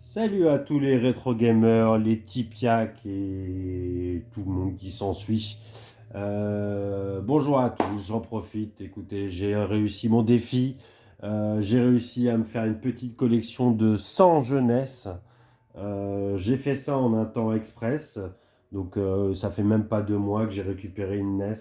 Salut à tous les rétro gamers, les tipiaques et tout le monde qui s'ensuit. Bonjour à tous, j'en profite. Écoutez, j'ai réussi mon défi. J'ai réussi à me faire une petite collection de 100 jeunesses. J'ai fait ça en un temps express. Donc ça fait même pas 2 mois que j'ai récupéré une NES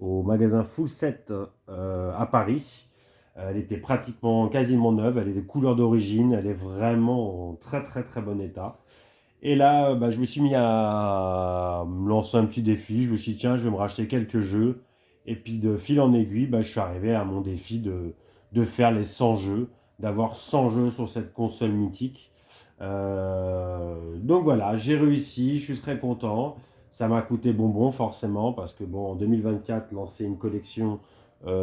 au magasin Full Set à Paris. Elle était pratiquement quasiment neuve, elle est de couleur d'origine, elle est vraiment en très très très bon état. Et là, je me suis mis à me lancer un petit défi. Je me suis dit, tiens, je vais me racheter quelques jeux. Et puis de fil en aiguille, je suis arrivé à mon défi de faire les 100 jeux, d'avoir 100 jeux sur cette console mythique. Donc voilà, j'ai réussi, je suis très content. Ça m'a coûté bonbon forcément, parce que bon, en 2024, lancer une collection,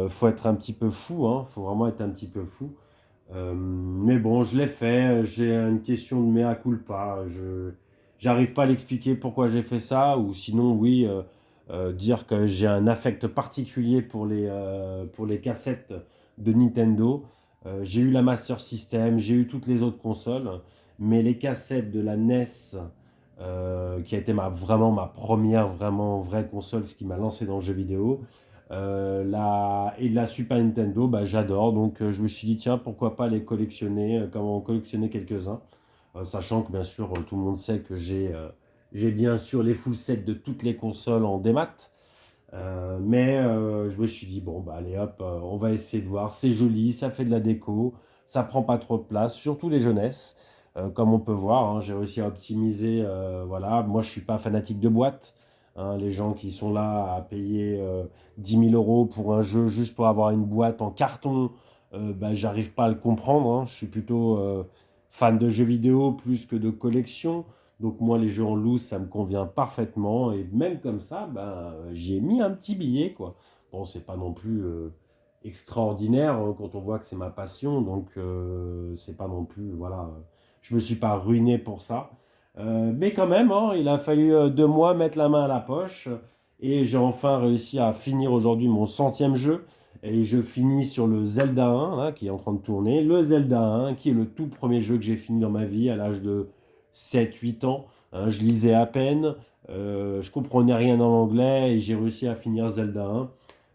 faut être un petit peu fou, hein, faut vraiment être un petit peu fou. Mais bon, je l'ai fait. J'ai une question de mea culpa. J'arrive pas à l'expliquer pourquoi j'ai fait ça, ou sinon, oui, dire que j'ai un affect particulier pour les cassettes de Nintendo. J'ai eu la Master System, j'ai eu toutes les autres consoles, mais les cassettes de la NES, qui a été vraiment ma première vraiment vraie console, ce qui m'a lancé dans le jeu vidéo. Et la Super Nintendo, j'adore. Donc je me suis dit, tiens, pourquoi pas les collectionner, comme on collectionnait quelques-uns. Sachant que bien sûr, tout le monde sait que j'ai bien sûr les full sets de toutes les consoles en démat. Mais je me suis dit, bon, allez hop, on va essayer de voir. C'est joli, ça fait de la déco, ça prend pas trop de place, surtout les jeunesses. Comme on peut voir, hein, j'ai réussi à optimiser. Voilà, moi je suis pas fanatique de boîte. Hein, les gens qui sont là à payer 10 000 euros pour un jeu juste pour avoir une boîte en carton, j'arrive pas à le comprendre. Hein. Je suis plutôt fan de jeux vidéo plus que de collection. Donc moi, les jeux en loose, ça me convient parfaitement. Et même comme ça, j'y ai mis un petit billet, quoi. Bon, c'est pas non plus extraordinaire hein, quand on voit que c'est ma passion. Donc c'est pas non plus, voilà. Je me suis pas ruiné pour ça. Mais quand même, hein, il a fallu 2 mois mettre la main à la poche. Et j'ai enfin réussi à finir aujourd'hui mon centième jeu. Et je finis sur le Zelda 1, là, qui est en train de tourner. Le Zelda 1, qui est le tout premier jeu que j'ai fini dans ma vie à l'âge de 7 8 ans. Hein. Je lisais à peine, je comprenais rien dans l'anglais et j'ai réussi à finir Zelda 1.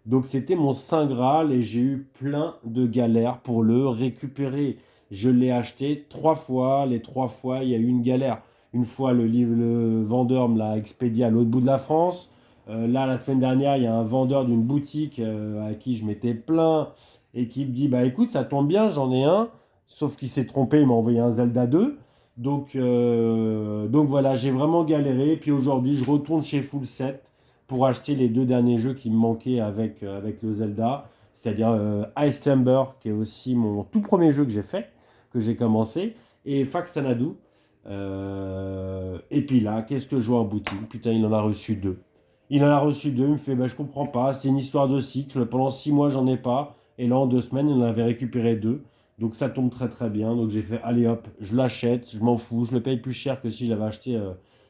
Donc c'était mon Saint Graal et j'ai eu plein de galères pour le récupérer. Je l'ai acheté 3 fois, les 3 fois il y a eu une galère. Une fois le vendeur me l'a expédié à l'autre bout de la France. Là la semaine dernière il y a un vendeur d'une boutique à qui je m'étais plaint et qui me dit bah écoute ça tombe bien j'en ai un. Sauf qu'il s'est trompé, il m'a envoyé un Zelda 2. Donc voilà, j'ai vraiment galéré. Puis aujourd'hui, je retourne chez Full Set pour acheter les 2 derniers jeux qui me manquaient avec le Zelda. C'est-à-dire Ice Climber, qui est aussi mon tout premier jeu que j'ai fait, que j'ai commencé, et Faxanadu. Et puis là, qu'est-ce que je vois en boutique? Putain, il en a reçu deux. Il en a reçu deux, il me fait, je comprends pas, c'est une histoire de cycle. Pendant 6 mois, j'en ai pas. Et là, en 2 semaines, il en avait récupéré deux. Donc ça tombe très très bien. Donc j'ai fait, allez hop, je l'achète, je m'en fous, je le paye plus cher que si j'avais acheté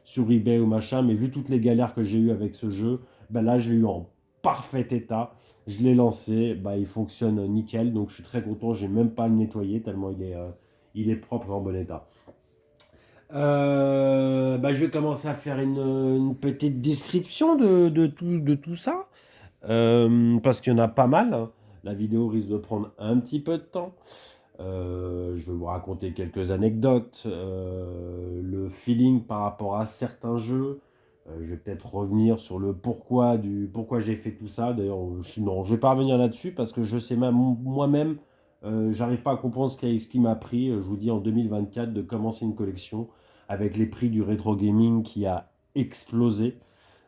sur eBay ou machin. Mais vu toutes les galères que j'ai eues avec ce jeu, là je l'ai eu en parfait état. Je l'ai lancé, il fonctionne nickel. Donc je suis très content, j'ai même pas à le nettoyer tellement il est propre et en bon état. Je vais commencer à faire une petite description de tout ça. Parce qu'il y en a pas mal. Hein. La vidéo risque de prendre un petit peu de temps. Je vais vous raconter quelques anecdotes, le feeling par rapport à certains jeux. Je vais peut-être revenir sur le pourquoi j'ai fait tout ça. D'ailleurs, non, je vais pas revenir là-dessus parce que je sais même moi-même, j'arrive pas à comprendre ce qui m'a pris. Je vous dis en 2024 de commencer une collection avec les prix du rétro gaming qui a explosé.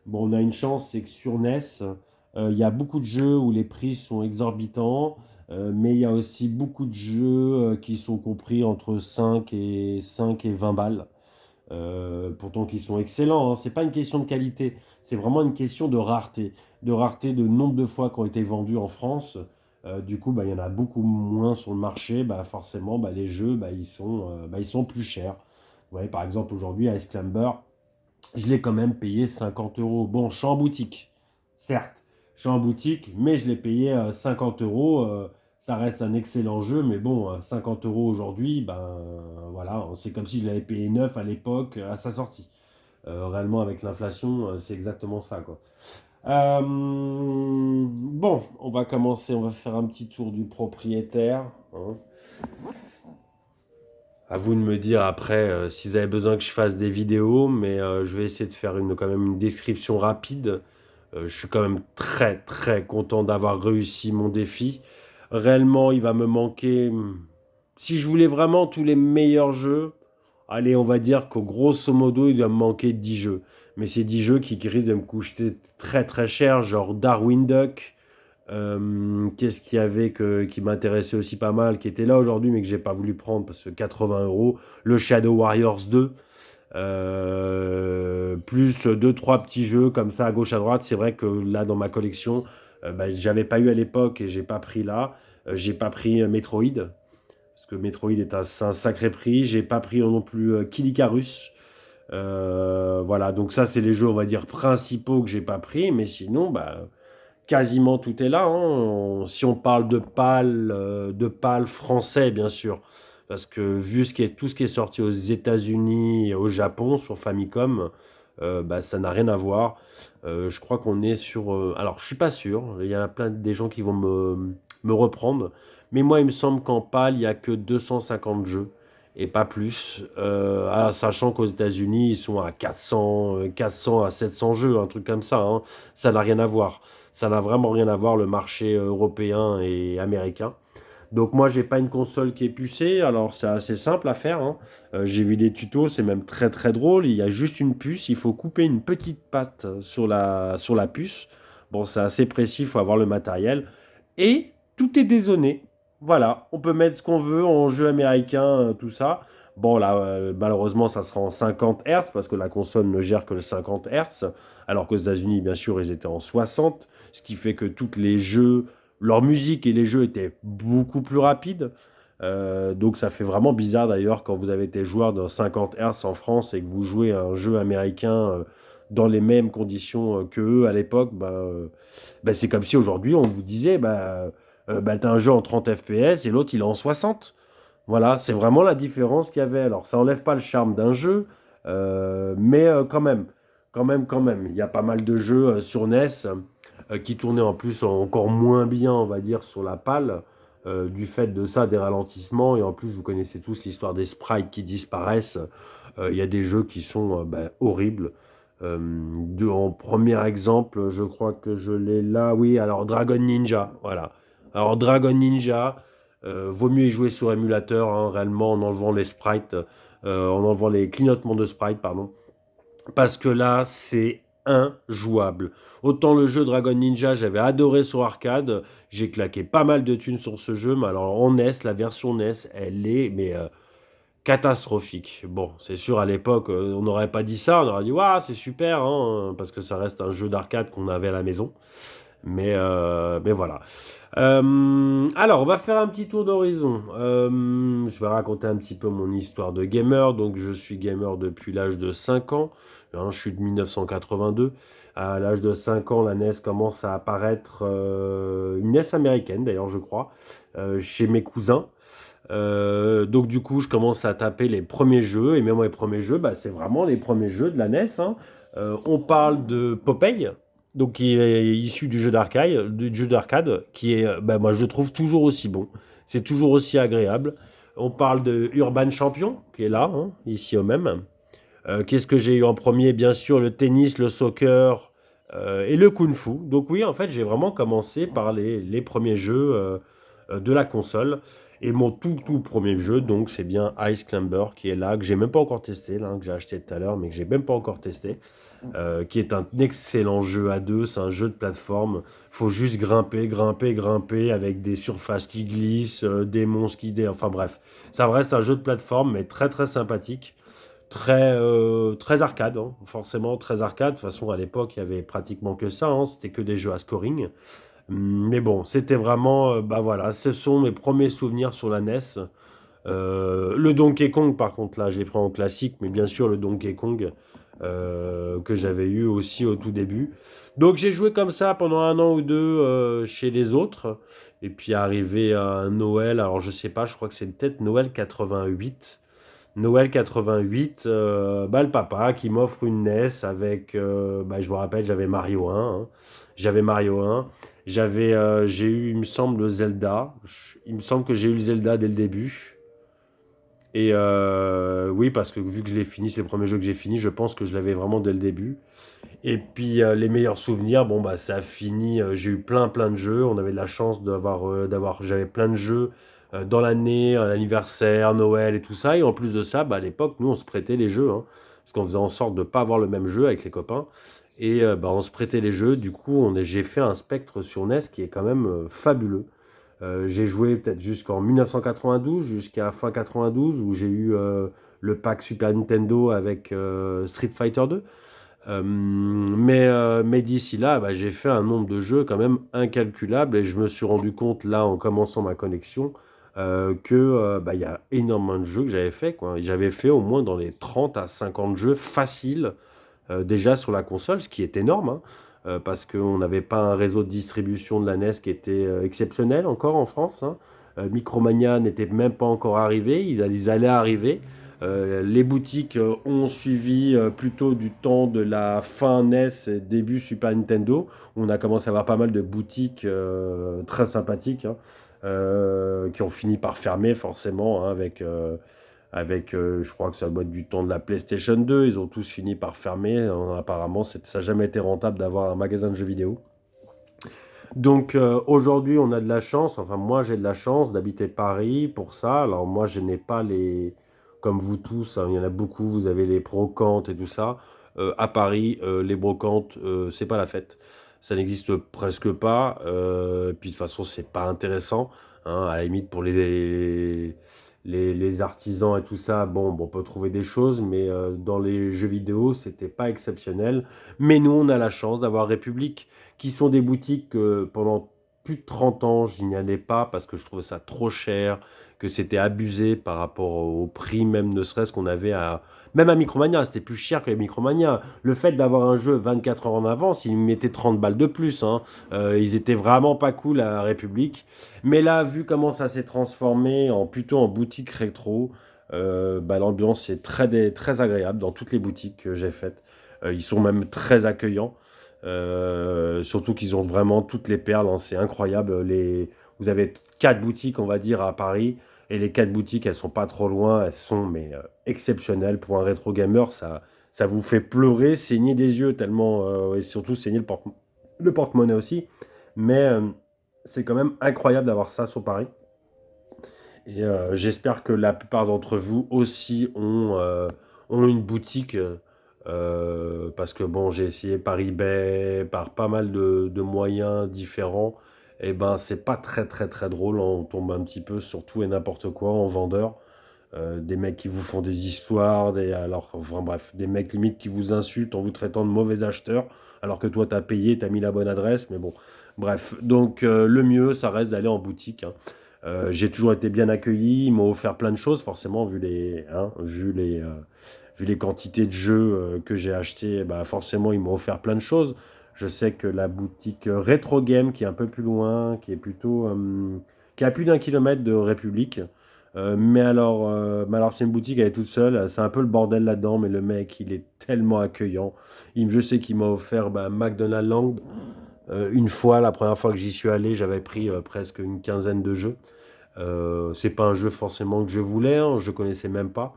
Bon, on a une chance, c'est que sur NES, il y a beaucoup de jeux où les prix sont exorbitants. Mais il y a aussi beaucoup de jeux qui sont compris entre 5 et 20 balles. Pourtant qui sont excellents. Hein. C'est pas une question de qualité, c'est vraiment une question de rareté. De rareté de nombre de fois qui ont été vendus en France. Du coup, il y en a beaucoup moins sur le marché. Forcément, les jeux, ils sont plus chers. Vous voyez, par exemple, aujourd'hui, Ice Climber, je l'ai quand même payé 50 euros. Bon, je suis en boutique, certes. Je suis en boutique, mais je l'ai payé 50 euros Ça reste un excellent jeu, mais bon, 50 euros aujourd'hui, ben voilà, c'est comme si je l'avais payé neuf à l'époque, à sa sortie. Réellement, avec l'inflation, c'est exactement ça, quoi. Bon, on va commencer, on va faire un petit tour du propriétaire, hein. À vous de me dire après si vous avez besoin que je fasse des vidéos, mais je vais essayer de faire quand même une description rapide. Je suis quand même très très content d'avoir réussi mon défi. Réellement, il va me manquer. Si je voulais vraiment tous les meilleurs jeux, allez, on va dire qu'au grosso modo, il doit me manquer 10 jeux. Mais c'est 10 jeux qui risquent de me coûter très très cher, genre Darwin Duck. Qu'est-ce qu'il y avait qui m'intéressait aussi pas mal, qui était là aujourd'hui, mais que j'ai pas voulu prendre parce que 80 euros. Le Shadow Warriors 2. Plus deux, trois petits jeux comme ça à gauche à droite. C'est vrai que là, dans ma collection, bah, j'avais pas eu à l'époque et j'ai pas pris là. J'ai pas pris Metroid, parce que Metroid est c'est un sacré prix. J'ai pas pris non plus Kid Icarus. Voilà, donc ça, c'est les jeux, on va dire, principaux que j'ai pas pris. Mais sinon, bah, quasiment tout est là, hein. Si on parle de PAL français, bien sûr, parce que vu tout ce qui est sorti aux États-Unis et au Japon sur Famicom, bah, ça n'a rien à voir. Je crois qu'on est sur. Alors, je suis pas sûr. Il y a plein des gens qui vont me reprendre, mais moi, il me semble qu'en PAL, il y a que 250 jeux et pas plus. Sachant qu'aux États-Unis, ils sont à 400 à 700 jeux, un truc comme ça, hein. Ça n'a rien à voir. Ça n'a vraiment rien à voir, le marché européen et américain. Donc moi, j'ai pas une console qui est pucée, alors c'est assez simple à faire, hein. J'ai vu des tutos, c'est même très très drôle. Il y a juste une puce, il faut couper une petite patte sur la puce. Bon, c'est assez précis, il faut avoir le matériel. Et tout est dézoné. Voilà, on peut mettre ce qu'on veut en jeu américain, tout ça. Bon, là, malheureusement, ça sera en 50 Hz parce que la console ne gère que le 50 Hz, alors qu'aux États-Unis, bien sûr, ils étaient en 60, ce qui fait que tous les jeux, leur musique et les jeux étaient beaucoup plus rapides. Donc ça fait vraiment bizarre d'ailleurs quand vous avez été joueur de 50 Hz en France et que vous jouez à un jeu américain dans les mêmes conditions que eux à l'époque. Bah, c'est comme si aujourd'hui on vous disait t'as un jeu en 30 FPS et l'autre il est en 60. Voilà, c'est vraiment la différence qu'il y avait. Alors ça enlève pas le charme d'un jeu, mais quand même. Il y a pas mal de jeux sur NES qui tournaient en plus encore moins bien, on va dire, sur la PAL, du fait de ça, des ralentissements. Et en plus, vous connaissez tous l'histoire des sprites qui disparaissent. Il y a des jeux qui sont horribles. En premier exemple, je crois que je l'ai là. Oui, alors Dragon Ninja, voilà. Alors Dragon Ninja, vaut mieux y jouer sur émulateur, hein, réellement, en enlevant les sprites, en enlevant les clignotements de sprites, pardon. Parce que là, c'est injouable. Autant le jeu Dragon Ninja, j'avais adoré sur arcade. J'ai claqué pas mal de thunes sur ce jeu, mais alors en NES, la version NES, elle est catastrophique. Bon, c'est sûr, à l'époque, on n'aurait pas dit ça. On aurait dit, waouh, c'est super, hein, parce que ça reste un jeu d'arcade qu'on avait à la maison. Mais voilà. Alors, on va faire un petit tour d'horizon. Je vais raconter un petit peu mon histoire de gamer. Donc, je suis gamer depuis l'âge de 5 ans. Hein, je suis de 1982. À l'âge de 5 ans, la NES commence à apparaître, une NES américaine d'ailleurs, je crois, chez mes cousins. Donc du coup, je commence à taper les premiers jeux, et même les premiers jeux, bah, c'est vraiment les premiers jeux de la NES, hein. On parle de Popeye, donc qui est issu du jeu d'arcade, qui est, bah, moi je le trouve toujours aussi bon, c'est toujours aussi agréable. On parle de Urban Champion, qui est là, hein, ici au même. Qu'est-ce que j'ai eu en premier? Bien sûr, le tennis, le soccer et le kung-fu. Donc oui, en fait, j'ai vraiment commencé par les premiers jeux de la console. Et mon tout premier jeu, donc, c'est bien Ice Climber, qui est là, que j'ai même pas encore testé, là, que j'ai acheté tout à l'heure, mais que j'ai même pas encore testé. Qui est un excellent jeu à deux, c'est un jeu de plateforme. Faut juste grimper avec des surfaces qui glissent, des monstres enfin bref. Ça reste un jeu de plateforme, mais très très sympathique. Très arcade, hein, forcément très arcade. De toute façon, à l'époque, il y avait pratiquement que ça, hein, c'était que des jeux à scoring. Mais bon, c'était vraiment, bah voilà, ce sont mes premiers souvenirs sur la NES. Le Donkey Kong, par contre, là, j'ai pris en classique, mais bien sûr, le Donkey Kong, que j'avais eu aussi au tout début. Donc j'ai joué comme ça pendant 1 an ou 2 chez les autres. Et puis arrivé à un Noël, alors je sais pas, je crois que c'est peut-être Noël 88. Noël 88, bah, le papa qui m'offre une NES avec, bah, je me rappelle, j'avais Mario 1, hein. J'avais Mario 1. J'ai eu, il me semble, le Zelda. Il me semble que j'ai eu le Zelda dès le début. Et oui, parce que vu que je l'ai fini, c'est les premiers jeux que j'ai fini, je pense que je l'avais vraiment dès le début. Et puis les meilleurs souvenirs, bon bah ça a fini, j'ai eu plein de jeux, on avait de la chance j'avais plein de jeux dans l'année, à l'anniversaire, Noël et tout ça, et en plus de ça, bah, à l'époque, nous on se prêtait les jeux, hein, parce qu'on faisait en sorte de ne pas avoir le même jeu avec les copains, et bah, on se prêtait les jeux, du coup j'ai fait un spectre sur NES qui est quand même fabuleux. J'ai joué peut-être jusqu'en 1992, jusqu'à fin 92, où j'ai eu le pack Super Nintendo avec Street Fighter 2. Mais d'ici là, bah, j'ai fait un nombre de jeux quand même incalculable et je me suis rendu compte là en commençant ma connexion que bah, il y a énormément de jeux que j'avais fait, quoi. J'avais fait au moins dans les 30 à 50 jeux faciles déjà sur la console, ce qui est énorme, hein, parce qu'on n'avait pas un réseau de distribution de la NES qui était exceptionnel encore en France, hein. Micromania n'était même pas encore arrivé, ils allaient arriver. Les boutiques ont suivi plutôt du temps de la fin NES et début Super Nintendo. On a commencé à avoir pas mal de boutiques très sympathiques, hein, qui ont fini par fermer forcément, hein, avec je crois que ça doit être du temps de la PlayStation 2. Ils ont tous fini par fermer, hein. Apparemment, ça n'a jamais été rentable d'avoir un magasin de jeux vidéo. Donc aujourd'hui, on a de la chance, enfin moi j'ai de la chance d'habiter Paris pour ça. Alors moi je n'ai pas les, comme vous tous, hein, il y en a beaucoup, vous avez les brocantes et tout ça. À Paris, les brocantes, c'est pas la fête. Ça n'existe presque pas. Puis de toute façon, c'est pas intéressant, hein. À la limite pour les artisans et tout ça, bon, on peut trouver des choses, mais dans les jeux vidéo, c'était pas exceptionnel. Mais nous, on a la chance d'avoir République qui sont des boutiques que pendant plus de 30 ans, je n'y allais pas parce que je trouvais ça trop cher, que c'était abusé par rapport au prix même, ne serait-ce qu'on avait à... Même à Micromania, c'était plus cher que les Micromania. Le fait d'avoir un jeu 24 heures en avance, ils mettaient 30 balles de plus, hein. Ils étaient vraiment pas cool à la République. Mais là, vu comment ça s'est transformé en plutôt en boutique rétro, bah, l'ambiance est très agréable dans toutes les boutiques que j'ai faites. Ils sont même très accueillants. Surtout qu'ils ont vraiment toutes les perles, hein, c'est incroyable. Vous avez 4 boutiques, on va dire, à Paris, et les 4 boutiques, elles sont pas trop loin, elles sont mais exceptionnelles pour un rétro gamer. Ça vous fait pleurer, saigner des yeux tellement, et surtout saigner le porte-monnaie aussi. Mais c'est quand même incroyable d'avoir ça sur Paris. Et j'espère que la plupart d'entre vous aussi ont une boutique. Parce que bon, j'ai essayé par eBay, par pas mal de moyens différents. Et ben, c'est pas très drôle, hein. On tombe un petit peu sur tout et n'importe quoi en vendeur. Des mecs qui vous font des histoires, enfin bref, des mecs limite qui vous insultent en vous traitant de mauvais acheteurs, alors que toi t'as payé, t'as mis la bonne adresse, mais bon, bref. Donc le mieux, ça reste d'aller en boutique, hein. J'ai toujours été bien accueilli, ils m'ont offert plein de choses, forcément, vu les quantités de jeux que j'ai achetés, bah forcément, ils m'ont offert plein de choses. Je sais que la boutique Retro Game, qui est un peu plus loin, qui est à plus d'1 kilomètre de République, mais alors c'est une boutique, elle est toute seule, c'est un peu le bordel là-dedans, mais le mec, il est tellement accueillant. Je sais qu'il m'a offert bah, McDonald's Land. Une fois, la première fois que j'y suis allé, j'avais pris presque une quinzaine de jeux. C'est pas un jeu forcément que je voulais, hein, je connaissais même pas.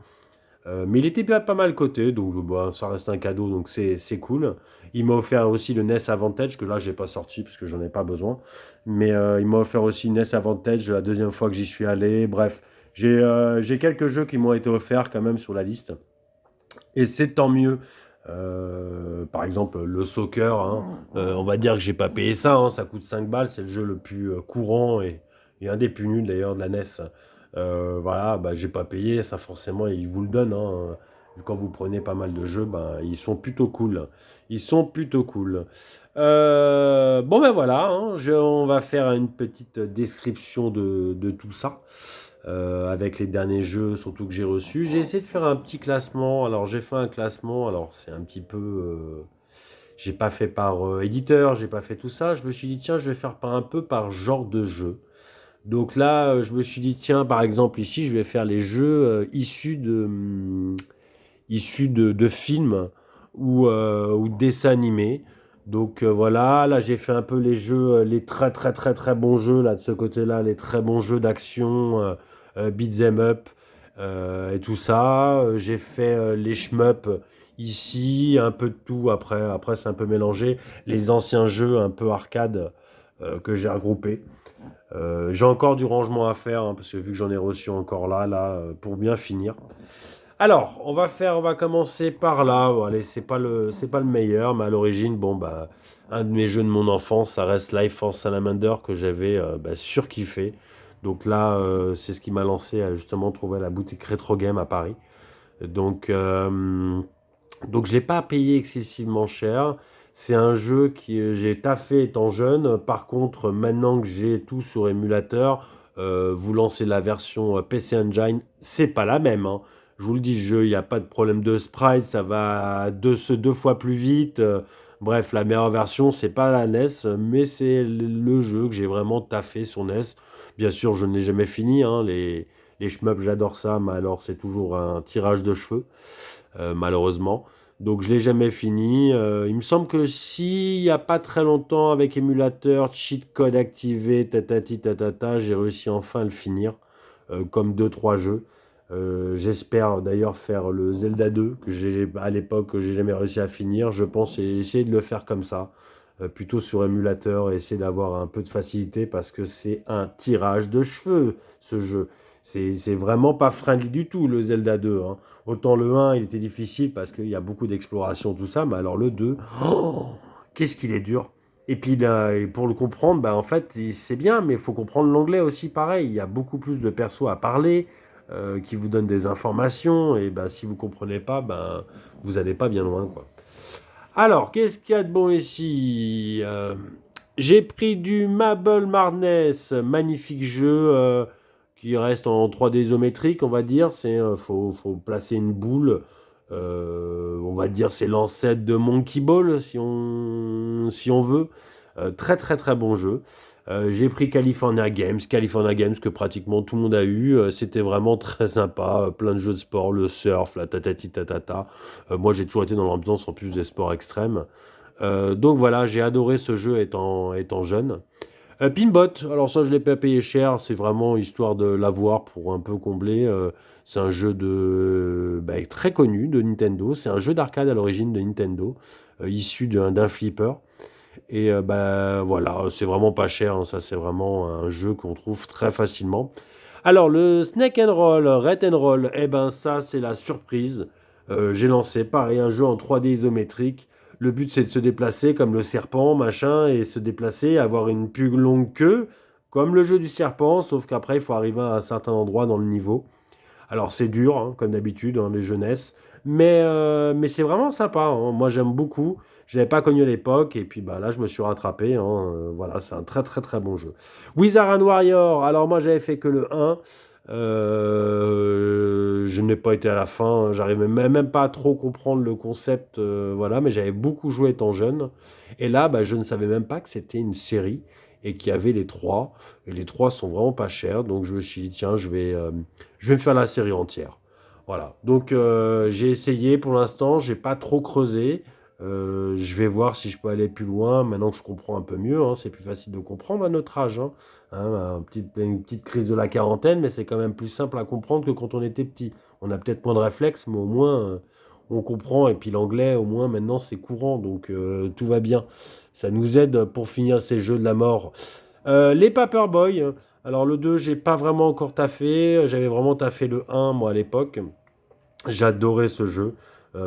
Mais il était pas mal coté, donc bah, ça reste un cadeau, donc c'est cool. Il m'a offert aussi le NES Avantage, que là j'ai pas sorti parce que j'en ai pas besoin. Mais il m'a offert aussi une NES Avantage la deuxième fois que j'y suis allé. Bref, j'ai quelques jeux qui m'ont été offerts quand même sur la liste. Et c'est tant mieux. Par exemple, le soccer, hein, on va dire que j'ai pas payé ça, hein, ça coûte 5 balles, c'est le jeu le plus courant et un des plus nuls d'ailleurs de la NES. Voilà, bah, j'ai pas payé, ça forcément, ils vous le donnent, hein. Quand vous prenez pas mal de jeux, bah, ils sont plutôt cool. Ils sont plutôt cool. Bon ben voilà, hein, on va faire une petite description de tout ça. avec les derniers jeux, surtout que j'ai reçus. J'ai essayé de faire un petit classement. Alors j'ai fait un classement, alors c'est un petit peu... j'ai pas fait par éditeur, j'ai pas fait tout ça. Je me suis dit, tiens, je vais faire un peu par genre de jeu. Donc là, je me suis dit, tiens, par exemple, ici, je vais faire les jeux issus de films ou de dessins animés. Donc voilà, là j'ai fait un peu les jeux, les très très très très bons jeux là de ce côté-là, les très bons jeux d'action, beat 'em up et tout ça. J'ai fait les shmup ici, un peu de tout après. Après c'est un peu mélangé. Les anciens jeux un peu arcade que j'ai regroupés. J'ai encore du rangement à faire hein, parce que vu que j'en ai reçu encore là, pour bien finir. Alors, on va commencer par là. Bon, allez, c'est pas le meilleur, mais à l'origine, bon, bah, un de mes jeux de mon enfance, ça reste Life Force Salamander que j'avais bah, surkiffé. Donc là, c'est ce qui m'a lancé à justement trouver la boutique Retro Game à Paris. Donc, euh, donc je l'ai pas payé excessivement cher. C'est un jeu que j'ai taffé étant jeune. Par contre, maintenant que j'ai tout sur émulateur, vous lancez la version PC Engine, c'est pas la même, hein. Je vous le dis, le jeu, il n'y a pas de problème de sprite, ça va deux fois plus vite. Bref, la meilleure version, c'est pas la NES, mais c'est le jeu que j'ai vraiment taffé sur NES. Bien sûr, je ne l'ai jamais fini, hein. Les shmups, j'adore ça, mais alors c'est toujours un tirage de cheveux malheureusement. Donc je l'ai jamais fini. Il me semble que s'il n'y a pas très longtemps avec émulateur, cheat code activé, tatati tatata, j'ai réussi enfin à le finir, comme deux trois jeux. J'espère d'ailleurs faire le Zelda 2 que j'ai à l'époque que j'ai jamais réussi à finir. Je pense essayer de le faire comme ça, plutôt sur émulateur et essayer d'avoir un peu de facilité parce que c'est un tirage de cheveux ce jeu. C'est vraiment pas friendly du tout le Zelda 2, hein. Autant le 1, il était difficile parce qu'il y a beaucoup d'exploration, tout ça, mais alors le 2, oh, qu'est-ce qu'il est dur. Et puis là, et pour le comprendre, bah, en fait, c'est bien, mais il faut comprendre l'anglais aussi pareil. Il y a beaucoup plus de persos à parler qui vous donnent des informations, et bah, si vous ne comprenez pas, ben vous n'allez pas bien loin, quoi. Alors, qu'est-ce qu'il y a de bon ici? J'ai pris du Marble Madness, magnifique jeu qui reste en 3D isométrique, on va dire. Faut placer une boule. On va dire c'est l'ancêtre de Monkey Ball, si on veut. Très très très bon jeu. J'ai pris California Games que pratiquement tout le monde a eu. C'était vraiment très sympa. Plein de jeux de sport, le surf, la tatati tatata. Moi j'ai toujours été dans l'ambiance en plus des sports extrêmes. Donc voilà, j'ai adoré ce jeu étant jeune. Pinbot, alors ça je l'ai pas payé cher, c'est vraiment histoire de l'avoir pour un peu combler. C'est un jeu bah, très connu de Nintendo, c'est un jeu d'arcade à l'origine de Nintendo, issu d'un flipper. Et bah, voilà, c'est vraiment pas cher, hein, ça c'est vraiment un jeu qu'on trouve très facilement. Alors le Snake and Roll, Red and Roll, eh ben ça c'est la surprise. J'ai lancé pareil un jeu en 3D isométrique. Le but c'est de se déplacer comme le serpent, machin, et se déplacer, avoir une plus longue queue, comme le jeu du serpent, sauf qu'après il faut arriver à un certain endroit dans le niveau. Alors c'est dur, hein, comme d'habitude, hein, les jeunesses, mais c'est vraiment sympa, hein. Moi j'aime beaucoup. Je l'avais pas connu à l'époque, et puis bah, là je me suis rattrapé, hein. Voilà, c'est un très très très bon jeu. Wizard and Warrior, alors moi j'avais fait que le 1. Je n'ai pas été à la fin, j'arrivais même pas à trop comprendre le concept, voilà, mais j'avais beaucoup joué étant jeune. Et là, bah, je ne savais même pas que c'était une série et qu'il y avait les trois. Et les trois sont vraiment pas chers, donc je me suis dit, tiens, je vais me faire la série entière. Voilà. Donc j'ai essayé pour l'instant, j'ai pas trop creusé. Je vais voir si je peux aller plus loin maintenant que je comprends un peu mieux, hein. C'est plus facile de comprendre à notre âge, hein. Une petite crise de la quarantaine, mais c'est quand même plus simple à comprendre que quand on était petit. On a peut-être moins de réflexes, mais au moins on comprend. Et puis l'anglais, au moins maintenant c'est courant, donc tout va bien. Ça nous aide pour finir ces jeux de la mort. Les Paperboy. Alors le 2, j'ai pas vraiment encore taffé. J'avais vraiment taffé le un moi à l'époque. J'adorais ce jeu,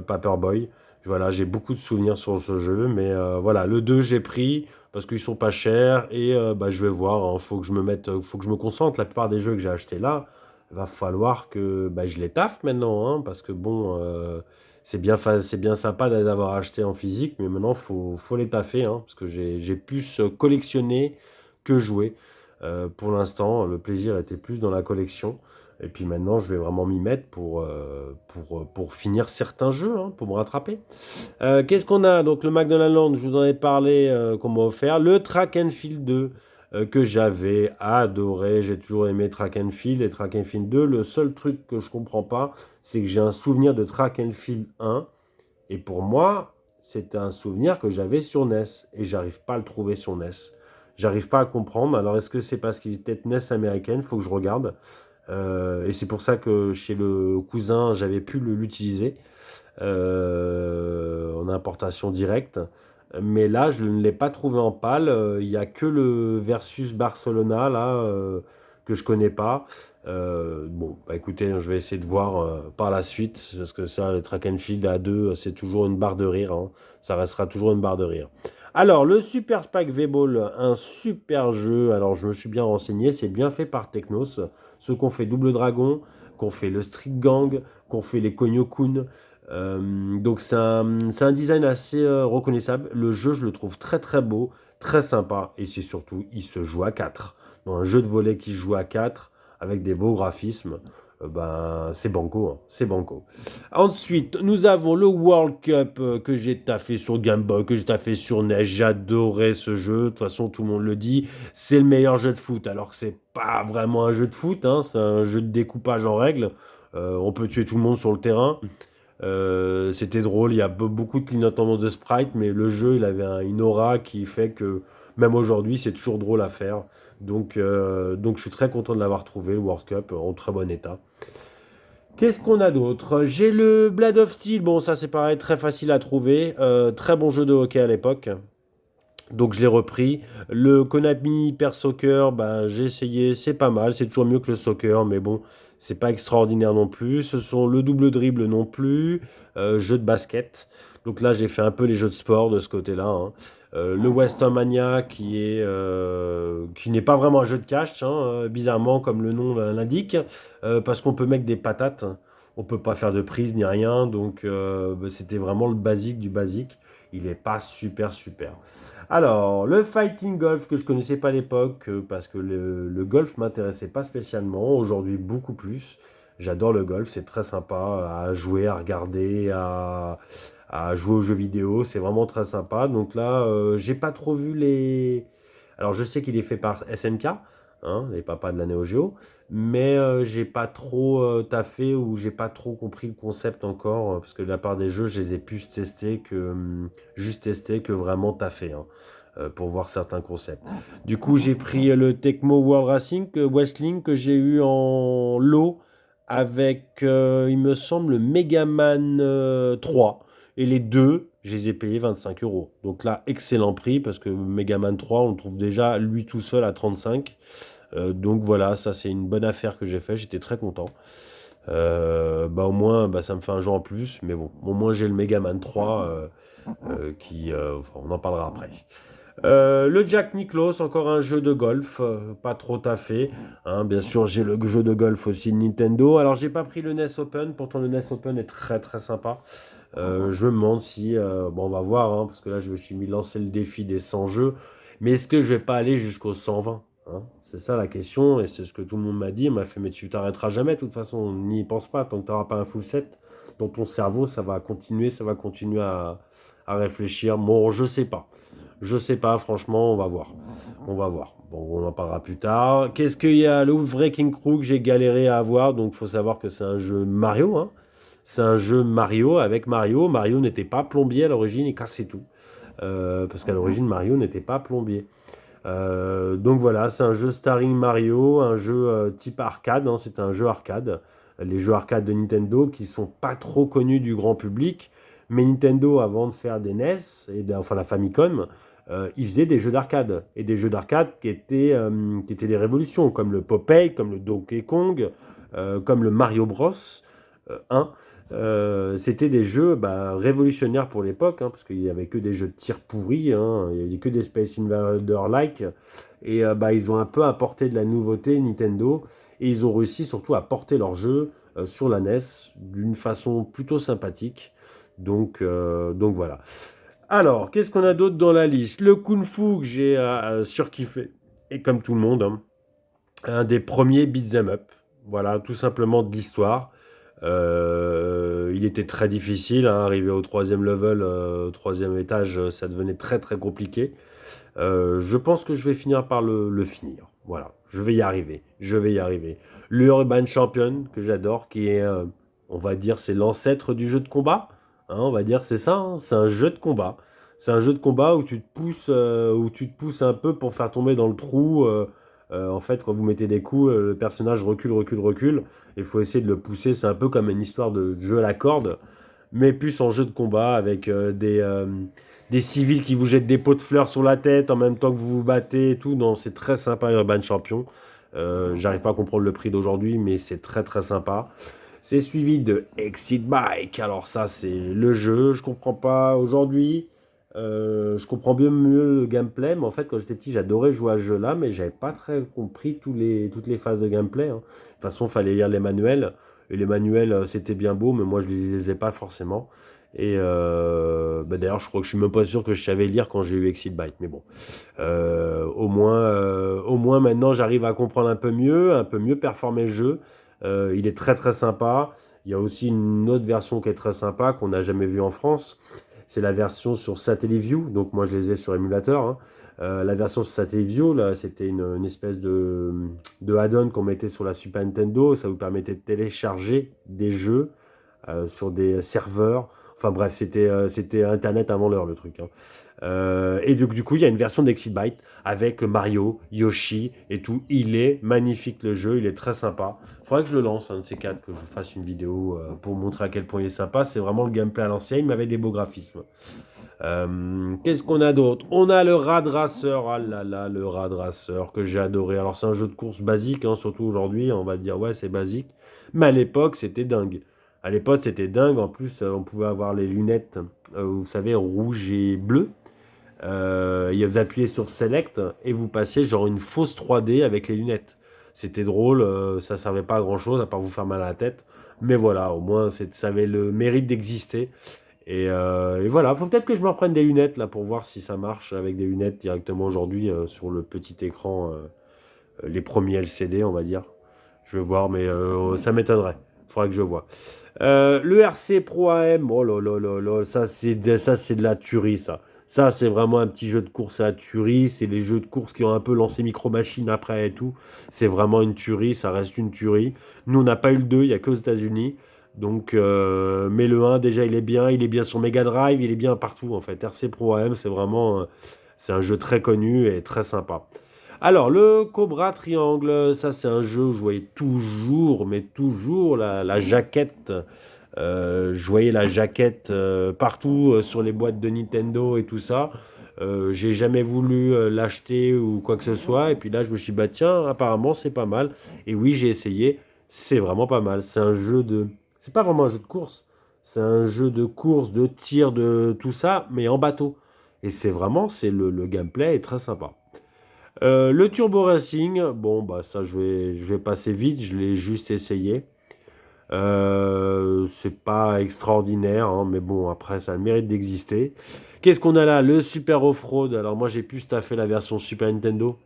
Paperboy. Voilà, j'ai beaucoup de souvenirs sur ce jeu, mais voilà, le 2 j'ai pris parce qu'ils sont pas chers et bah, je vais voir, hein, faut que je me mette, faut que je me concentre. La plupart des jeux que j'ai achetés là, va falloir que bah, je les taffe maintenant, hein, parce que bon, c'est bien sympa d'avoir acheté en physique, mais maintenant faut les taffer, hein, parce que j'ai plus collectionné que joué. Pour l'instant, le plaisir était plus dans la collection. Et puis maintenant, je vais vraiment m'y mettre pour finir certains jeux, hein, pour me rattraper. Qu'est-ce qu'on a? Donc le McDonald's Land, je vous en ai parlé, qu'on m'a offert. Le Track and Field 2, que j'avais adoré. J'ai toujours aimé Track and Field et Track and Field 2. Le seul truc que je comprends pas, c'est que j'ai un souvenir de Track and Field 1. Et pour moi, c'est un souvenir que j'avais sur NES. Et j'arrive pas à le trouver sur NES. J'arrive pas à comprendre. Alors est-ce que c'est parce qu'il était NES américaine? Faut que je regarde. Et c'est pour ça que chez le cousin, j'avais pu l'utiliser en importation directe. Mais là, je ne l'ai pas trouvé en pâle. Il n'y a que le versus Barcelona là que je connais pas. Bon, bah écoutez, je vais essayer de voir par la suite parce que ça, le track and field à deux, c'est toujours une barre de rire, hein. Ça restera toujours une barre de rire. Alors, le Super Spike V-Ball, un super jeu. Alors, je me suis bien renseigné, c'est bien fait par Technos. Ceux qui ont fait Double Dragon, qui ont fait le Street Gang, qui ont fait les Konyo-kun. Donc c'est un design assez reconnaissable. Le jeu, je le trouve très très beau, très sympa. Et c'est surtout, il se joue à 4. Dans un jeu de volley qui se joue à 4, avec des beaux graphismes, ben, c'est banco, hein, c'est banco. Ensuite, nous avons le World Cup que j'ai taffé sur Game Boy, que j'ai taffé sur NES. J'adorais ce jeu. De toute façon, tout le monde le dit. C'est le meilleur jeu de foot. Alors que c'est pas vraiment un jeu de foot, hein, c'est un jeu de découpage en règle. On peut tuer tout le monde sur le terrain. C'était drôle, il y a beaucoup de clignotements de sprite, mais le jeu, il avait une aura qui fait que même aujourd'hui, c'est toujours drôle à faire. Donc je suis très content de l'avoir trouvé, le World Cup, en très bon état. Qu'est-ce qu'on a d'autre? J'ai le Blade of Steel, bon ça c'est pareil, très facile à trouver. Très bon jeu de hockey à l'époque. Donc je l'ai repris. Le Konami Hyper Soccer, bah, j'ai essayé, c'est pas mal, c'est toujours mieux que le soccer, mais bon, c'est pas extraordinaire non plus. Ce sont le double dribble non plus, jeu de basket. Donc là j'ai fait un peu les jeux de sport de ce côté-là, hein. Le Western Mania qui n'est pas vraiment un jeu de cash, hein, bizarrement comme le nom l'indique, parce qu'on peut mettre des patates, on peut pas faire de prise ni rien, donc bah, c'était vraiment le basique du basique. Il est pas super super. Alors, le fighting golf que je connaissais pas à l'époque, parce que le golf m'intéressait pas spécialement. Aujourd'hui, beaucoup plus. J'adore le golf, c'est très sympa à jouer, à regarder, à jouer aux jeux vidéo. C'est vraiment très sympa. Donc là, j'ai pas trop vu les. Alors, je sais qu'il est fait par SNK, hein, les papas de la Neo Geo, mais j'ai pas trop taffé ou j'ai pas trop compris le concept encore, parce que de la part des jeux, je les ai plus testés que juste testés que vraiment taffé, hein, pour voir certains concepts. Du coup, j'ai pris le Tecmo World Racing Wrestling que j'ai eu en lot avec, il me semble, le Megaman 3. Et les deux, je les ai payés 25 euros. Donc là, excellent prix parce que Megaman 3, on le trouve déjà lui tout seul à 35. Donc voilà, ça c'est une bonne affaire que j'ai fait. J'étais très content. Bah au moins, bah, ça me fait un jeu en plus. Mais bon, au moins j'ai le Megaman 3 enfin, on en parlera après. Le Jack Nicklaus, encore un jeu de golf, pas trop taffé, hein. Bien sûr, j'ai le jeu de golf aussi de Nintendo. Alors, j'ai pas pris le NES Open, pourtant le NES Open est très très sympa. Je me demande si, bon, on va voir, hein, parce que là, je me suis mis lancé le défi des 100 jeux, mais est-ce que je vais pas aller jusqu'aux 120, hein? C'est ça la question, et c'est ce que tout le monde m'a dit. On m'a fait, mais tu t'arrêteras jamais, de toute façon, on n'y pense pas, tant que tu n'auras pas un full set. Dans ton cerveau, ça va continuer à réfléchir. Bon, je sais pas. Je sais pas, franchement, on va voir. On va voir. Bon, on en parlera plus tard. Qu'est-ce qu'il y a? Le Wrecking Crew que j'ai galéré à avoir. Donc, il faut savoir que c'est un jeu Mario, hein. C'est un jeu Mario avec Mario. Mario n'était pas plombier à l'origine, il cassait tout. Parce qu'à l'origine, Mario n'était pas plombier. Donc voilà, c'est un jeu starring Mario, un jeu type arcade, hein. C'est un jeu arcade. Les jeux arcade de Nintendo qui sont pas trop connus du grand public. Mais Nintendo, avant de faire des NES, enfin la Famicom, ils faisaient des jeux d'arcade. Et des jeux d'arcade qui étaient des révolutions, comme le Popeye, comme le Donkey Kong, comme le Mario Bros 1. C'était des jeux, bah, révolutionnaires pour l'époque, hein, parce qu'il n'y avait que des jeux de tir pourris, hein, il n'y avait que des Space Invader-like. Et bah, ils ont un peu apporté de la nouveauté, Nintendo, et ils ont réussi surtout à porter leurs jeux sur la NES d'une façon plutôt sympathique. Donc voilà. Alors, qu'est-ce qu'on a d'autre dans la liste? Le Kung Fu que j'ai surkiffé. Et comme tout le monde, hein. un des premiers beat'em up. Voilà, tout simplement de l'histoire. Il était très difficile, hein, arrivé au troisième level, au troisième étage, ça devenait très très compliqué. Je pense que je vais finir par le finir. Voilà, je vais y arriver. Je vais y arriver. L'Urban Champion, que j'adore, qui est, on va dire, c'est l'ancêtre du jeu de combat. Hein, on va dire, c'est ça, hein, c'est un jeu de combat. C'est un jeu de combat où tu te pousses un peu pour faire tomber dans le trou. En fait, quand vous mettez des coups, le personnage recule, recule, recule. Il faut essayer de le pousser. C'est un peu comme une histoire de jeu à la corde, mais plus en jeu de combat avec des civils qui vous jettent des pots de fleurs sur la tête en même temps que vous vous battez et tout. Non, c'est très sympa, Urban Champion. J'arrive pas à comprendre le prix d'aujourd'hui, mais c'est très très sympa. C'est suivi de Exit Bike. Alors ça, c'est le jeu. Je comprends pas aujourd'hui. Je comprends bien mieux le gameplay, mais en fait, quand j'étais petit, j'adorais jouer à ce jeu-là, mais j'avais pas très compris toutes les phases de gameplay. Hein. De toute façon, il fallait lire les manuels. Et les manuels, c'était bien beau, mais moi, je les lisais pas forcément. Et bah, d'ailleurs, je crois que je suis même pas sûr que je savais lire quand j'ai eu Exit Bike. Mais bon, au moins maintenant, j'arrive à comprendre un peu mieux performer le jeu. Il est très très sympa. Il y a aussi une autre version qui est très sympa qu'on n'a jamais vue en France. C'est la version sur Satellaview. Donc moi, je les ai sur émulateur. Hein. La version sur Satellaview, là, c'était une espèce de add-on qu'on mettait sur la Super Nintendo. Ça vous permettait de télécharger des jeux sur des serveurs. Enfin bref, c'était Internet avant l'heure, le truc. Hein. Et du coup, il y a une version d'Exit Byte avec Mario, Yoshi et tout. Il est magnifique le jeu, il est très sympa. Il faudrait que je le lance, un de ces quatre, que je vous fasse une vidéo pour montrer à quel point il est sympa. C'est vraiment le gameplay à l'ancienne, mais avec des beaux graphismes. Qu'est-ce qu'on a d'autre? On a le Rad Racer. Ah là là, le Rad Racer que j'ai adoré. Alors, c'est un jeu de course basique, hein, surtout aujourd'hui. On va dire, ouais, c'est basique. Mais à l'époque, c'était dingue. À l'époque, c'était dingue. En plus, on pouvait avoir les lunettes, vous savez, rouge et bleu. Vous appuyez sur Select et vous passiez genre une fausse 3D avec les lunettes. C'était drôle, ça servait pas à grand chose à part vous faire mal à la tête. Mais voilà, au moins ça avait le mérite d'exister. Et voilà, faut peut-être que je me reprenne des lunettes là pour voir si ça marche avec des lunettes directement aujourd'hui sur le petit écran, les premiers LCD, on va dire. Je vais voir, mais ça m'étonnerait. Faudrait que je vois. Le RC Pro AM, oh là là là là, ça c'est de la tuerie, ça. Ça, c'est vraiment un petit jeu de course à la tuerie. C'est les jeux de course qui ont un peu lancé Micro Machine après et tout. C'est vraiment une tuerie, ça reste une tuerie. Nous, on n'a pas eu le 2, il n'y a que aux États-Unis. Donc, mais le un déjà, il est bien sur Mega Drive, il est bien partout en fait. RC Pro AM, c'est vraiment, c'est un jeu très connu et très sympa. Alors, le Cobra Triangle, ça c'est un jeu où je voyais toujours, mais toujours la jaquette. Je voyais la jaquette partout sur les boîtes de Nintendo et tout ça. J'ai jamais voulu l'acheter ou quoi que ce soit. Et puis là, je me suis dit, bah tiens, apparemment c'est pas mal. Et oui, j'ai essayé. C'est vraiment pas mal. C'est un jeu de. C'est pas vraiment un jeu de course. C'est un jeu de course, de tir, de tout ça, mais en bateau. Et c'est vraiment, le gameplay est très sympa. Le Turbo Racing, bon, bah ça, je vais passer vite, je l'ai juste essayé. C'est pas extraordinaire, hein, mais bon, après, ça a le mérite d'exister. Qu'est-ce qu'on a là? Le Super Off-Road. Alors, moi, j'ai pu staffer la version Super Nintendo,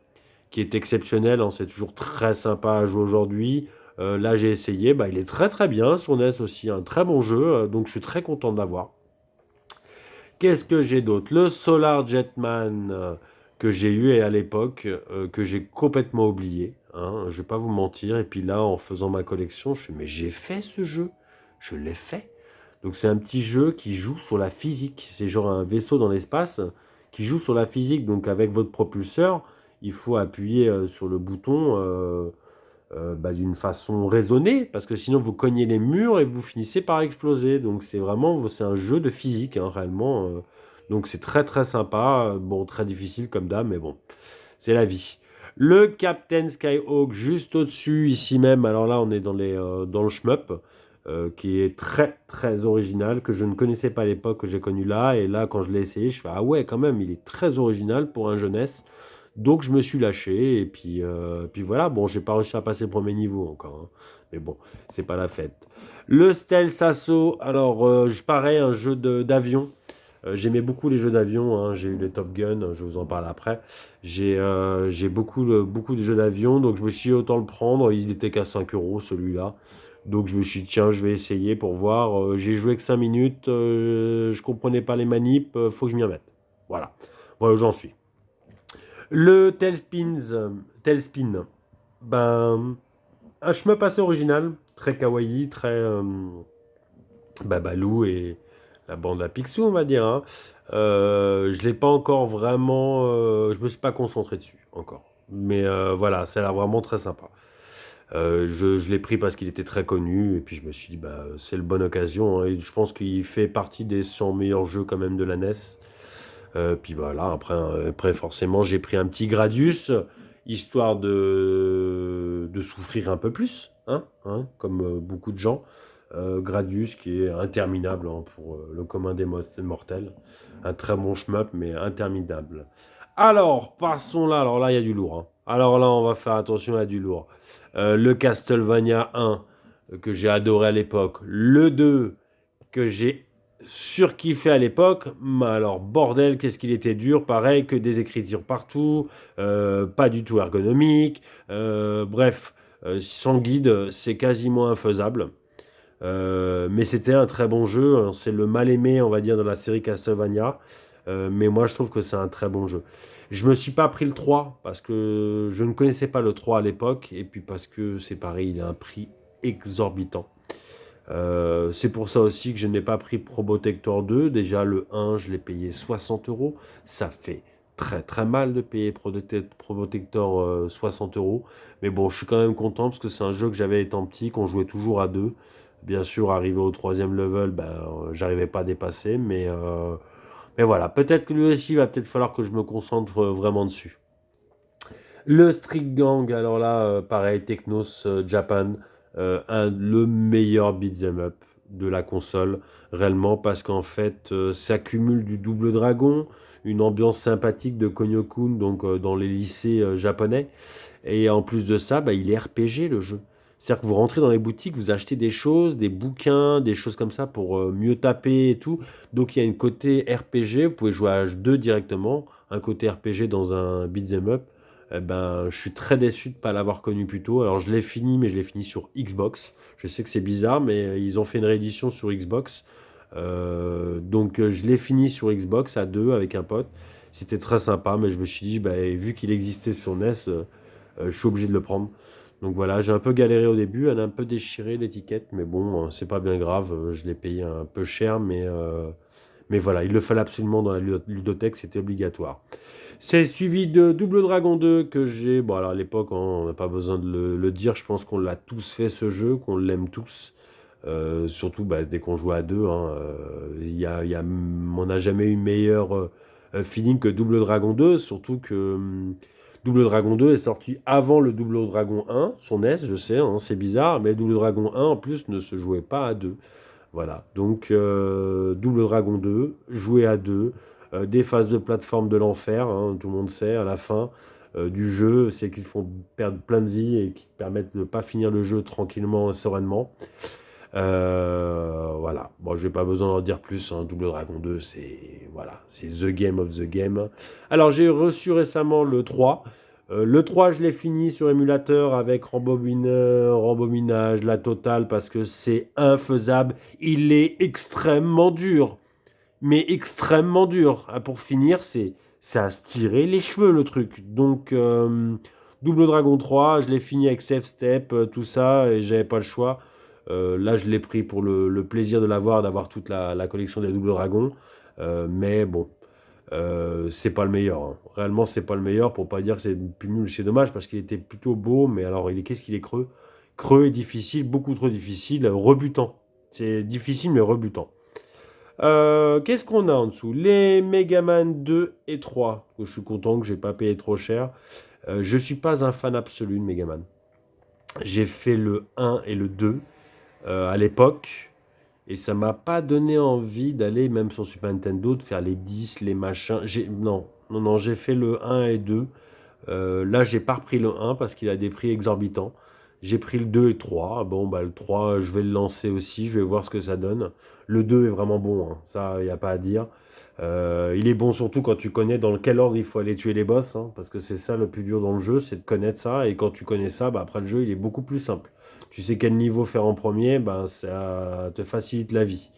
qui est exceptionnelle, hein, c'est toujours très sympa à jouer aujourd'hui. Là, j'ai essayé, bah, il est très très bien. Son NES aussi, un très bon jeu, donc je suis très content de l'avoir. Qu'est-ce que j'ai d'autre? Le Solar Jetman que j'ai eu et à l'époque, que j'ai complètement oublié. Hein, je vais pas vous mentir. Et puis là, en faisant ma collection, je me suis dit, mais j'ai fait ce jeu. Je l'ai fait. Donc c'est un petit jeu qui joue sur la physique. C'est genre un vaisseau dans l'espace qui joue sur la physique. Donc avec votre propulseur, il faut appuyer sur le bouton bah, d'une façon raisonnée, parce que sinon vous cognez les murs et vous finissez par exploser. Donc c'est un jeu de physique, hein, réellement. Donc c'est très très sympa. Bon, très difficile comme dame, mais bon, c'est la vie. Le Captain Skyhawk juste au-dessus, ici même. Alors là, on est dans le shmup, qui est très très original, que je ne connaissais pas à l'époque, que j'ai connu là. Et là, quand je l'ai essayé, je fais ah ouais, quand même, il est très original pour un jeunesse. Donc je me suis lâché et puis voilà, bon, j'ai pas réussi à passer le premier niveau encore, hein. Mais bon, c'est pas la fête. Le Stealth Assault, alors pareil, un jeu d'avion. J'aimais beaucoup les jeux d'avion, hein. J'ai eu les Top Gun, je vous en parle après. J'ai beaucoup, beaucoup de jeux d'avion, donc je me suis dit autant le prendre. Il était qu'à 5 euros celui-là. Donc je me suis dit, tiens, je vais essayer pour voir. J'ai joué que 5 minutes, je comprenais pas les manips, faut que je m'y remette. Voilà, voilà où j'en suis. Le Tailspin, ben, un shmup assez original, très kawaii, très Balou et la bande à Picsou, on va dire, hein. Je l'ai pas encore vraiment, je me suis pas concentré dessus encore. Mais voilà, ça a l'air vraiment très sympa. Je l'ai pris parce qu'il était très connu et puis je me suis dit bah c'est le bonne occasion, hein, et je pense qu'il fait partie des 100 meilleurs jeux quand même de la NES. Puis voilà, après forcément j'ai pris un petit Gradius histoire de souffrir un peu plus, hein, comme beaucoup de gens. Gradius qui est interminable, hein, pour le commun des mortels. Un très bon shmup mais interminable. Alors passons là, alors là il y a du lourd, hein. Alors là on va faire attention, il y a du lourd. Le Castlevania 1 que j'ai adoré à l'époque. Le 2 que j'ai surkiffé à l'époque. Mais alors, bordel, qu'est-ce qu'il était dur. Pareil, que des écritures partout. Pas du tout ergonomique. Bref, sans guide, c'est quasiment infaisable. Mais c'était un très bon jeu, hein. C'est le mal aimé, on va dire, de la série Castlevania. Mais moi, je trouve que c'est un très bon jeu. Je me suis pas pris le 3 parce que je ne connaissais pas le 3 à l'époque. Et puis parce que c'est pareil, il a un prix exorbitant. C'est pour ça aussi que je n'ai pas pris Probotector 2. Déjà, le 1, je l'ai payé 60 euros. Ça fait très très mal de payer Probotector 60 euros. Mais bon, je suis quand même content parce que c'est un jeu que j'avais étant petit, qu'on jouait toujours à deux. Bien sûr, arrivé au troisième level, ben, j'arrivais pas à dépasser. Mais voilà, peut-être que lui aussi, il va peut-être falloir que je me concentre vraiment dessus. Le Street Gang, alors là, pareil, Technos Japan, le meilleur beat'em up de la console, réellement, parce qu'en fait, ça cumule du Double Dragon, une ambiance sympathique de Konyo-kun, donc dans les lycées japonais, et en plus de ça, bah, il est RPG le jeu. C'est-à-dire que vous rentrez dans les boutiques, vous achetez des choses, des bouquins, des choses comme ça pour mieux taper et tout. Donc il y a une côté RPG, vous pouvez jouer à H2 directement, un côté RPG dans un beat'em up. Eh ben, je suis très déçu de ne pas l'avoir connu plus tôt. Alors je l'ai fini, mais je l'ai fini sur Xbox. Je sais que c'est bizarre, mais ils ont fait une réédition sur Xbox. Donc je l'ai fini sur Xbox à deux avec un pote. C'était très sympa, mais je me suis dit, bah, vu qu'il existait sur NES, je suis obligé de le prendre. Donc voilà, j'ai un peu galéré au début, elle a un peu déchiré l'étiquette, mais bon, c'est pas bien grave, je l'ai payé un peu cher, mais voilà, il le fallait absolument dans la ludothèque, c'était obligatoire. C'est suivi de Double Dragon 2 que j'ai, bon alors à l'époque, hein, on n'a pas besoin de le dire, je pense qu'on l'a tous fait ce jeu, qu'on l'aime tous. Surtout bah, dès qu'on joue à deux, hein, on n'a jamais eu meilleur feeling que Double Dragon 2, surtout que Double Dragon 2 est sorti avant le Double Dragon 1, son S, je sais, hein, c'est bizarre, mais Double Dragon 1 en plus ne se jouait pas à deux. Voilà, donc Double Dragon 2, jouer à deux, des phases de plateforme de l'enfer, hein, tout le monde sait, à la fin du jeu, c'est qu'ils font perdre plein de vie et qui permettent de ne pas finir le jeu tranquillement et sereinement. Voilà. Bon, je n'ai pas besoin d'en dire plus, hein. Double Dragon 2, c'est voilà, c'est the game of the game. Alors, j'ai reçu récemment le 3. Le 3, je l'ai fini sur émulateur avec rembobinage, la totale, parce que c'est infaisable. Il est extrêmement dur, mais extrêmement dur. Ah, pour finir, c'est à se tirer les cheveux le truc. Donc, Double Dragon 3, je l'ai fini avec Safe Step, tout ça, et j'avais pas le choix. Là, je l'ai pris pour le plaisir de l'avoir, d'avoir toute la collection des Double Dragons. Mais bon, c'est pas le meilleur, hein. Réellement, c'est pas le meilleur. Pour pas dire que c'est plus nul, c'est dommage parce qu'il était plutôt beau. Mais alors, qu'est-ce qu'il est creux? Creux et difficile, beaucoup trop difficile, rebutant. C'est difficile, mais rebutant. Qu'est-ce qu'on a en dessous? Les Megaman 2 et 3. Je suis content que j'ai pas payé trop cher. Je suis pas un fan absolu de Megaman. J'ai fait le 1 et le 2 à l'époque. Et ça m'a pas donné envie d'aller, même sur Super Nintendo, de faire les 10, les machins. Non, non, non, j'ai fait le 1 et 2. Là, j'ai pas repris le 1 parce qu'il a des prix exorbitants. J'ai pris le 2 et le 3. Bon, bah, le 3, je vais le lancer aussi. Je vais voir ce que ça donne. Le 2 est vraiment bon, hein. Ça, il n'y a pas à dire. Il est bon surtout quand tu connais dans quel ordre il faut aller tuer les boss, hein, parce que c'est ça le plus dur dans le jeu, c'est de connaître ça. Et quand tu connais ça, bah, après le jeu, il est beaucoup plus simple. Tu sais quel niveau faire en premier, bah, ça te facilite la vie.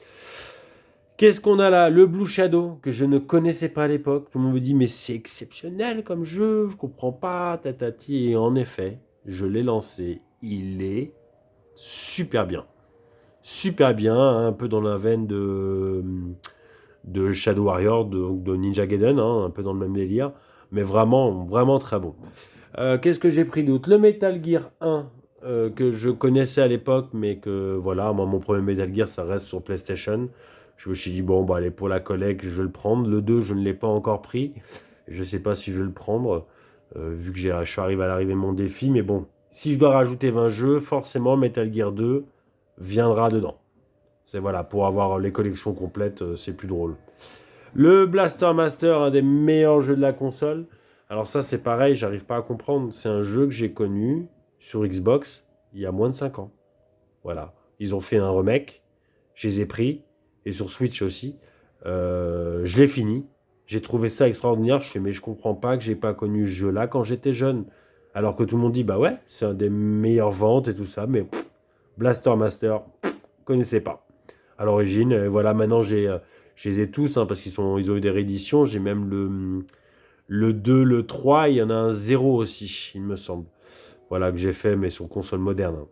Qu'est-ce qu'on a là? Le Blue Shadow, que je ne connaissais pas à l'époque. Tout le monde me dit, mais c'est exceptionnel comme jeu, je comprends pas, tatati. Et en effet, je l'ai lancé. Il est super bien. Super bien, hein, un peu dans la veine de Shadow Warrior, de Ninja Gaiden, hein, un peu dans le même délire. Mais vraiment, vraiment très bon. Qu'est-ce que j'ai pris d'autre? Le Metal Gear 1, que je connaissais à l'époque, mais que voilà, moi, mon premier Metal Gear, ça reste sur PlayStation. Je me suis dit, bon, bah, allez, pour la collecte, je vais le prendre. Le 2, je ne l'ai pas encore pris. Je ne sais pas si je vais le prendre, vu que je suis arrivé à l'arrivée de mon défi. Mais bon, si je dois rajouter 20 jeux, forcément, Metal Gear 2 viendra dedans. C'est voilà, pour avoir les collections complètes, c'est plus drôle. Le Blaster Master, un des meilleurs jeux de la console. Alors ça, c'est pareil, j'arrive pas à comprendre. C'est un jeu que j'ai connu sur Xbox il y a moins de 5 ans. Voilà. Ils ont fait un remake, je les ai pris, et sur Switch aussi. Je l'ai fini. J'ai trouvé ça extraordinaire. Je fais, mais je comprends pas que j'ai pas connu ce jeu-là quand j'étais jeune. Alors que tout le monde dit, bah ouais, c'est un des meilleures ventes et tout ça, mais Blaster Master, connaissais pas à l'origine. Voilà, maintenant je les ai tous, hein, parce ils ont eu des rééditions. J'ai même le 2, le 3, il y en a un zéro aussi, il me semble. Voilà, que j'ai fait, mais sur console moderne,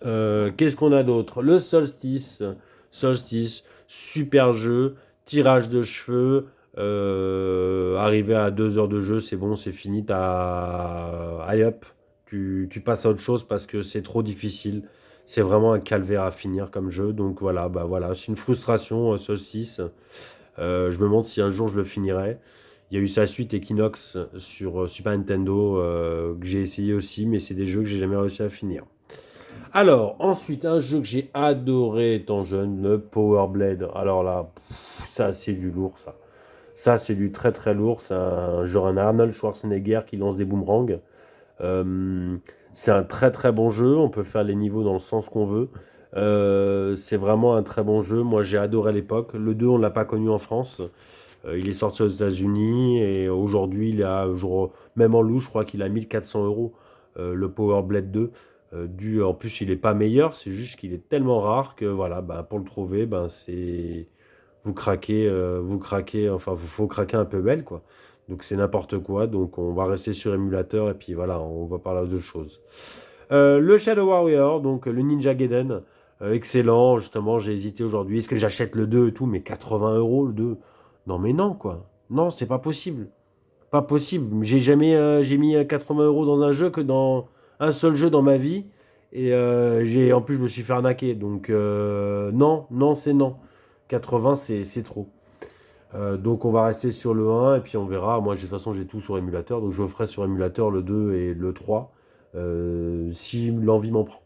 hein. Qu'est-ce qu'on a d'autre? Le Solstice. Solstice, super jeu, tirage de cheveux. Arrivé à 2 heures de jeu, c'est bon, c'est fini. Allez hop, tu passes à autre chose parce que c'est trop difficile. C'est vraiment un calvaire à finir comme jeu. Donc voilà, bah voilà, c'est une frustration, Solstice. Je me demande si un jour je le finirai. Il y a eu sa suite Equinox sur Super Nintendo, que j'ai essayé aussi, mais c'est des jeux que j'ai jamais réussi à finir. Alors, ensuite, un jeu que j'ai adoré étant jeune, le Power Blade. Alors là, ça c'est du lourd, ça. Ça c'est du très très lourd. C'est un Arnold Schwarzenegger qui lance des boomerangs. Euh, c'est un très très bon jeu. On peut faire les niveaux dans le sens qu'on veut. C'est vraiment un très bon jeu. Moi j'ai adoré à l'époque. Le 2, on ne l'a pas connu en France. Il est sorti aux États-Unis et aujourd'hui, même en loup, je crois qu'il a 1400 € le Power Blade 2. En plus, il est pas meilleur, c'est juste qu'il est tellement rare que voilà, ben, pour le trouver, ben, vous craquez, enfin, faut craquer un peu belle, quoi. Donc c'est n'importe quoi. Donc on va rester sur émulateur et puis voilà, on va parler d'autres choses. Le Shadow Warrior, donc le Ninja Gaiden, excellent. Justement, j'ai hésité aujourd'hui. Est-ce que j'achète le 2 et tout, mais 80 € le 2? Non, mais non, quoi. Non, c'est pas possible. Pas possible. J'ai mis 80 € dans un jeu que dans un seul jeu dans ma vie. Et en plus, je me suis fait arnaquer. Donc, non, non, c'est non. 80, c'est trop. Donc, on va rester sur le 1 et puis on verra. Moi, de toute façon, j'ai tout sur émulateur. Donc, je ferai sur émulateur le 2 et le 3 si l'envie m'en prend.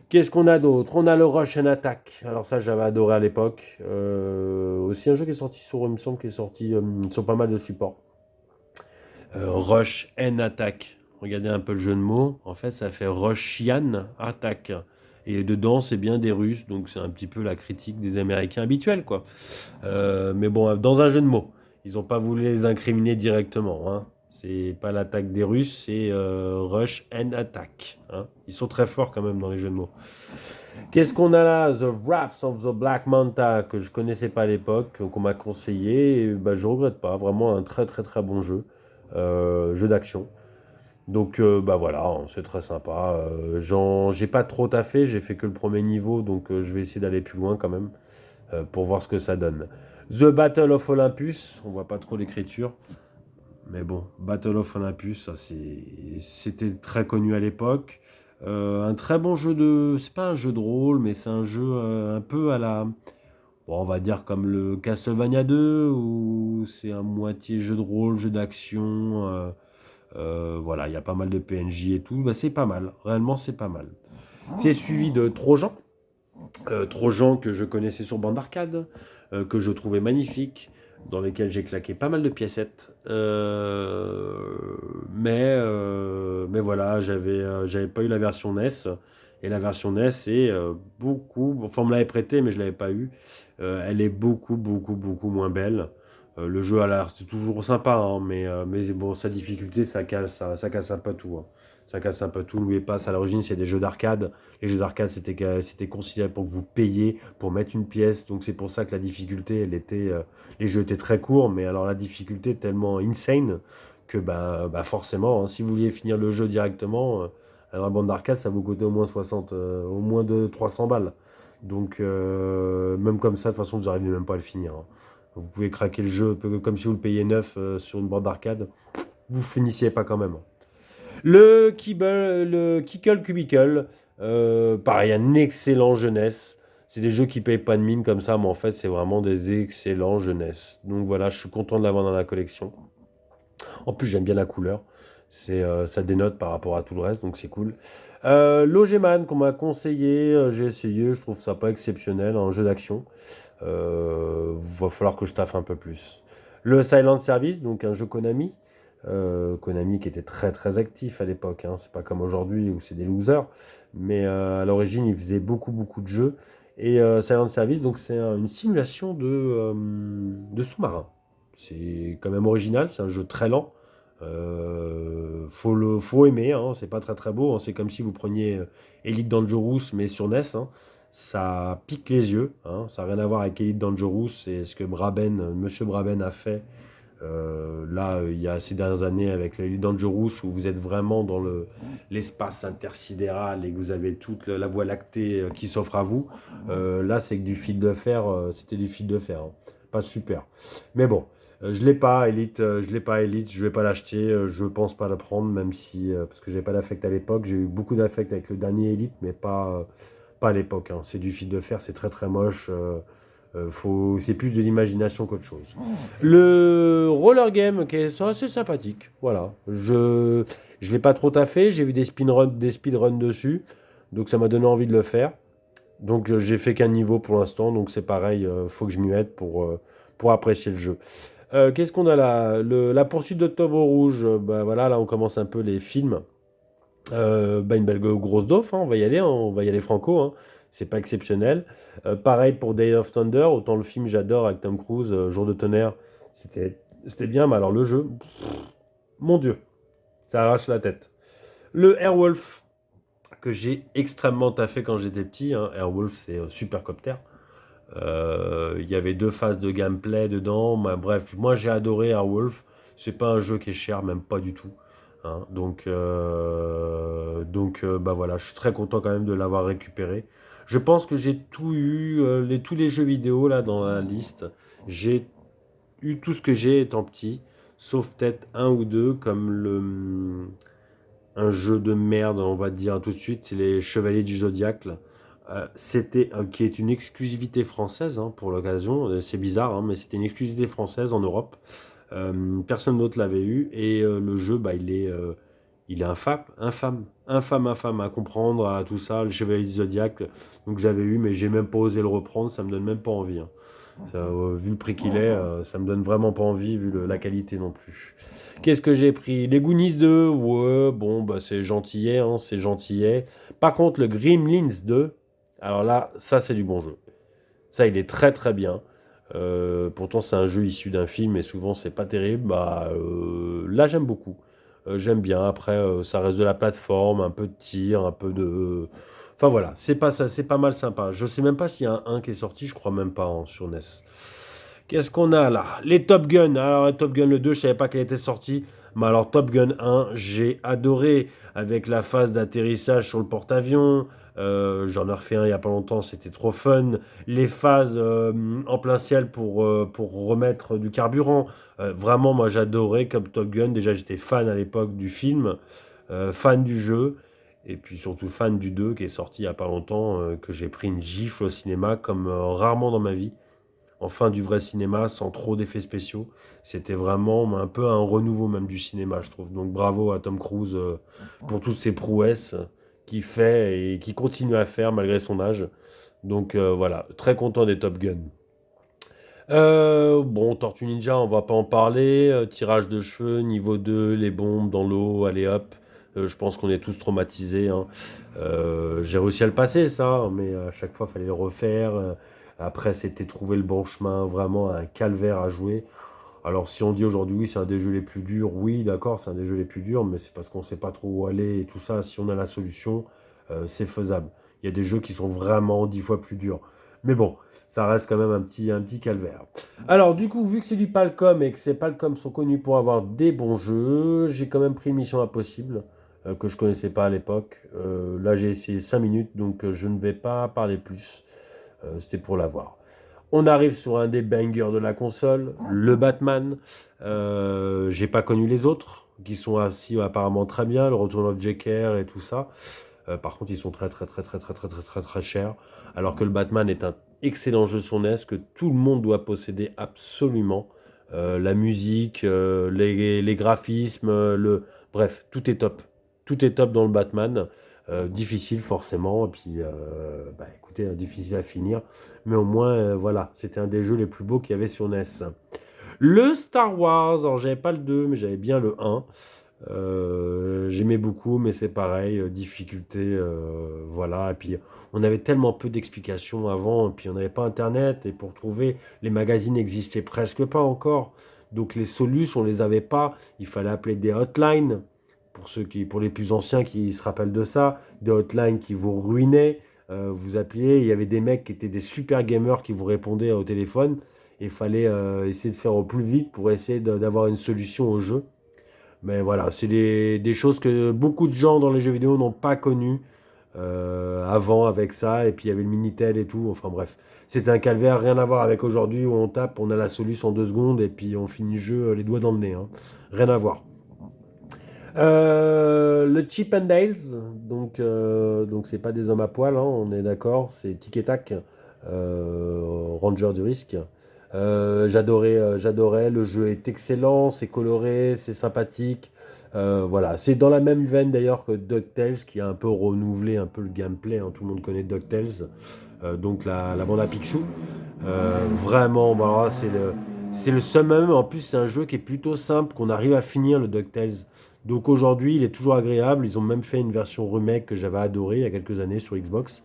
Qu'est-ce qu'on a d'autre? On a le Rush and Attack. Alors ça, j'avais adoré à l'époque. Aussi un jeu qui est sorti il me semble, qui est sorti sur pas mal de supports. Rush and Attack. Regardez un peu le jeu de mots. En fait, ça fait Rushian Attack. Et dedans, c'est bien des Russes, donc c'est un petit peu la critique des Américains habituels, quoi. Mais bon, dans un jeu de mots. Ils n'ont pas voulu les incriminer directement, hein. C'est pas l'attaque des Russes, c'est Rush and Attack, hein. Ils sont très forts quand même dans les jeux de mots. Qu'est-ce qu'on a là? The Wrath of the Black Manta, que je connaissais pas à l'époque, qu'on m'a conseillé. Et, bah, je regrette pas. Vraiment un très très très bon jeu. Jeu d'action. Donc bah voilà, hein, c'est très sympa. J'ai pas trop taffé, j'ai fait que le premier niveau, donc je vais essayer d'aller plus loin quand même pour voir ce que ça donne. The Battle of Olympus, on voit pas trop l'écriture, mais bon, Battle of Olympus, c'était très connu à l'époque. Un très bon c'est pas un jeu de rôle, mais c'est un jeu un peu à la, bon, on va dire comme le Castlevania 2, où c'est un moitié jeu de rôle, jeu d'action. Voilà, il y a pas mal de PNJ et tout. Bah, c'est pas mal, réellement c'est pas mal. C'est suivi de Trojan. Trojan que je connaissais sur bande d'arcade, que je trouvais magnifique. dans lesquels j'ai claqué pas mal de piécettes. Mais voilà, j'avais pas eu la version NES. Et la version NES est beaucoup. Enfin, on me l'avait prêté, mais je l'avais pas eu. Elle est beaucoup, beaucoup, beaucoup moins belle. Le jeu a l'air, c'est toujours sympa, hein, mais bon, sa difficulté, ça casse un peu tout, hein. Ça casse un peu tout. N'oubliez pas, à l'origine, c'est des jeux d'arcade. Les jeux d'arcade, c'était considéré pour que vous payiez pour mettre une pièce. Donc c'est pour ça que la difficulté, les jeux étaient très courts, mais alors la difficulté est tellement insane que bah forcément, hein, si vous vouliez finir le jeu directement, alors la bande d'arcade, ça vous coûtait au moins 60, au moins de 300 balles. Donc même comme ça, de toute façon, vous n'arrivez même pas à le finir, hein. Vous pouvez craquer le jeu comme si vous le payiez neuf sur une bande d'arcade. Vous finissiez pas quand même. Le Kickle Cubicle, pareil, un excellent jeunesse. C'est des jeux qui payent pas de mine comme ça, mais en fait, c'est vraiment des excellents jeunesse. Donc voilà, je suis content de l'avoir dans la collection. En plus, j'aime bien la couleur. Ça dénote par rapport à tout le reste, donc c'est cool. Logeman, qu'on m'a conseillé, j'ai essayé, je trouve ça pas exceptionnel, un jeu d'action. Va falloir que je taffe un peu plus. Le Silent Service, donc un jeu Konami. Konami qui était très très actif à l'époque, hein. C'est pas comme aujourd'hui où c'est des losers. Mais à l'origine, ils faisaient beaucoup beaucoup de jeux. Et Silent Service, donc c'est une simulation de sous-marin. C'est quand même original, c'est un jeu très lent. Faut aimer, hein, c'est pas très très beau, hein. C'est comme si vous preniez Elite Dangerous mais sur NES, hein. Ça pique les yeux, hein. Ça n'a rien à voir avec Elite Dangerous et ce que Monsieur Braben a fait là il y a ces dernières années avec l'Elite Dangerous où vous êtes vraiment dans l'espace intersidéral et que vous avez toute la voie lactée qui s'offre à vous. Là c'est que du fil de fer, c'était du fil de fer, hein. Pas super. Mais bon. Je l'ai pas, Elite, je vais pas l'acheter, je pense pas le prendre, même si, parce que j'avais pas d'affect à l'époque, j'ai eu beaucoup d'affect avec le dernier Elite, mais pas à l'époque, hein. C'est du fil de fer, c'est très très moche, c'est plus de l'imagination qu'autre chose. Le roller game, qui est assez sympathique, voilà. Je l'ai pas trop taffé, j'ai vu des speedruns dessus, donc ça m'a donné envie de le faire. Donc j'ai fait qu'un niveau pour l'instant, donc c'est pareil, faut que je m'y mette pour apprécier le jeu. Qu'est-ce qu'on a là? La poursuite d'Octobre Rouge, bah voilà, là on commence un peu les films. Bah une belle grosse dose, hein, on va y aller, hein, on va y aller franco, hein. C'est pas exceptionnel. Pareil pour Day of Thunder, autant le film j'adore avec Tom Cruise, Jour de tonnerre, c'était bien, mais alors le jeu, mon Dieu, ça arrache la tête. Le Airwolf, que j'ai extrêmement taffé quand j'étais petit, hein. Airwolf, c'est Supercopter. Il y avait deux phases de gameplay dedans. Bah, bref, moi j'ai adoré Airwolf. C'est pas un jeu qui est cher, même pas du tout, hein. Donc, bah voilà, je suis très content quand même de l'avoir récupéré. Je pense que j'ai tout eu, tous les jeux vidéo là dans la liste. J'ai eu tout ce que j'ai étant petit, sauf peut-être un ou deux, comme un jeu de merde, on va dire tout de suite, c'est les Chevaliers du Zodiaque, là. Qui est une exclusivité française, hein, pour l'occasion. C'est bizarre, hein, mais c'était une exclusivité française en Europe. Personne d'autre l'avait eu et le jeu, bah, il est infâme, infâme, infâme, infâme à comprendre, à tout ça. Le Chevalier du Zodiaque, donc j'avais eu, mais j'ai même pas osé le reprendre. Ça me donne même pas envie, hein. Vu le prix qu'il est, ça me donne vraiment pas envie, vu la qualité non plus. Qu'est-ce que j'ai pris? Les Goonies 2, ouais, bon, bah c'est gentillet, hein, c'est gentillet. Par contre, le Gremlins 2, alors là, ça c'est du bon jeu. Ça, il est très très bien. Pourtant, c'est un jeu issu d'un film et souvent c'est pas terrible. Bah, là, j'aime beaucoup. J'aime bien. Après, ça reste de la plateforme, un peu de tir, un peu de. Enfin voilà, c'est pas ça, c'est pas mal sympa. Je sais même pas s'il y a un 1 qui est sorti, je crois même pas, hein, sur NES. Qu'est-ce qu'on a là? Les Top Gun. Alors, Top Gun le 2, je savais pas qu'elle était sortie. Mais alors, Top Gun 1, j'ai adoré avec la phase d'atterrissage sur le porte-avions. J'en ai refait un il y a pas longtemps, c'était trop fun. Les phases en plein ciel pour remettre du carburant. Vraiment, moi, j'adorais comme Top Gun. Déjà, j'étais fan à l'époque du film, fan du jeu. Et puis surtout fan du 2 qui est sorti il y a pas longtemps, que j'ai pris une gifle au cinéma comme rarement dans ma vie. Enfin du vrai cinéma sans trop d'effets spéciaux. C'était vraiment un peu un renouveau même du cinéma, je trouve. Donc bravo à Tom Cruise pour toutes ses prouesses qu'il fait et qu'il continue à faire malgré son âge. Donc voilà, très content des Top Gun. Bon, Tortue Ninja, on va pas en parler. Tirage de cheveux, niveau 2, les bombes dans l'eau, allez hop. Je pense qu'on est tous traumatisés, hein. J'ai réussi à le passer, ça, hein, mais à chaque fois, il fallait le refaire. Après, c'était trouver le bon chemin, vraiment un calvaire à jouer. Alors, si on dit aujourd'hui, oui, c'est un des jeux les plus durs, oui, d'accord, c'est un des jeux les plus durs, mais c'est parce qu'on sait pas trop où aller et tout ça. Si on a la solution, c'est faisable. Il y a des jeux qui sont vraiment 10 fois plus durs. Mais bon, ça reste quand même un petit calvaire. Alors, du coup, vu que c'est du Palcom et que ces Palcom sont connus pour avoir des bons jeux, j'ai quand même pris Mission Impossible, que je connaissais pas à l'époque. Là, j'ai essayé 5 minutes, donc je ne vais pas parler plus. C'était pour l'avoir. On arrive sur un des bangers de la console, le Batman. J'ai pas connu les autres, qui sont assis apparemment très bien, le Return of Joker et tout ça. Par contre, ils sont très très très très très très très très très chers. Alors que le Batman est un excellent jeu sur NES que tout le monde doit posséder absolument. La musique, les graphismes, bref, tout est top. Tout est top dans le Batman. Difficile forcément, et puis bah, écoutez, difficile à finir. Mais au moins, voilà, c'était un des jeux les plus beaux qu'il y avait sur NES. Le Star Wars, alors j'avais pas le 2, mais j'avais bien le 1. J'aimais beaucoup, mais c'est pareil, difficulté, voilà. Et puis, on avait tellement peu d'explications avant, et puis on n'avait pas Internet, et pour trouver, les magazines n'existaient presque pas encore. Donc les solutions, on les avait pas. Il fallait appeler des hotlines, pour les plus anciens qui se rappellent de ça, des hotlines qui vous ruinaient. Vous appeliez, il y avait des mecs qui étaient des super gamers qui vous répondaient au téléphone, et il fallait essayer de faire au plus vite pour essayer d'avoir une solution au jeu. Mais voilà, c'est des choses que beaucoup de gens dans les jeux vidéo n'ont pas connues avant avec ça. Et puis il y avait le Minitel et tout. Enfin bref, c'était un calvaire, rien à voir avec aujourd'hui où on tape, on a la solution en 2 secondes et puis on finit le jeu les doigts dans le nez, hein. Rien à voir. Le Chip and Dales, donc c'est pas des hommes à poil, hein, on est d'accord, c'est Tic et Tac, Ranger du risque. J'adorais, le jeu est excellent, c'est coloré, c'est sympathique. Voilà, c'est dans la même veine d'ailleurs que DuckTales qui a un peu renouvelé un peu le gameplay, hein. Tout le monde connaît DuckTales, donc la bande à Picsou. Vraiment, bah, c'est le summum. En plus, c'est un jeu qui est plutôt simple, qu'on arrive à finir le DuckTales. Donc aujourd'hui, il est toujours agréable. Ils ont même fait une version remake que j'avais adorée il y a quelques années sur Xbox.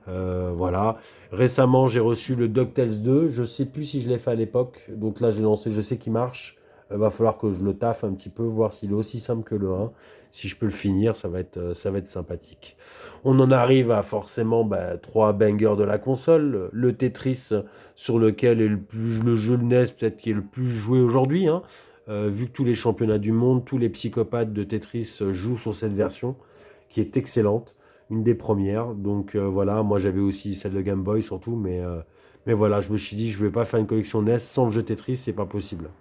Voilà. Récemment, j'ai reçu le DuckTales 2. Je sais plus si je l'ai fait à l'époque. Donc là, j'ai lancé. Je sais qu'il marche. Va falloir que je le taffe un petit peu, voir s'il est aussi simple que le 1. Si je peux le finir, ça va être sympathique. On en arrive à forcément bah, trois bangers de la console. Le Tetris, sur lequel est le jeu de NES peut-être qui est le plus joué aujourd'hui, hein. Vu que tous les championnats du monde, tous les psychopathes de Tetris jouent sur cette version, qui est excellente, une des premières. Donc voilà, moi j'avais aussi celle de Game Boy surtout, mais voilà, je me suis dit, je ne vais pas faire une collection NES sans le jeu Tetris, c'est pas possible.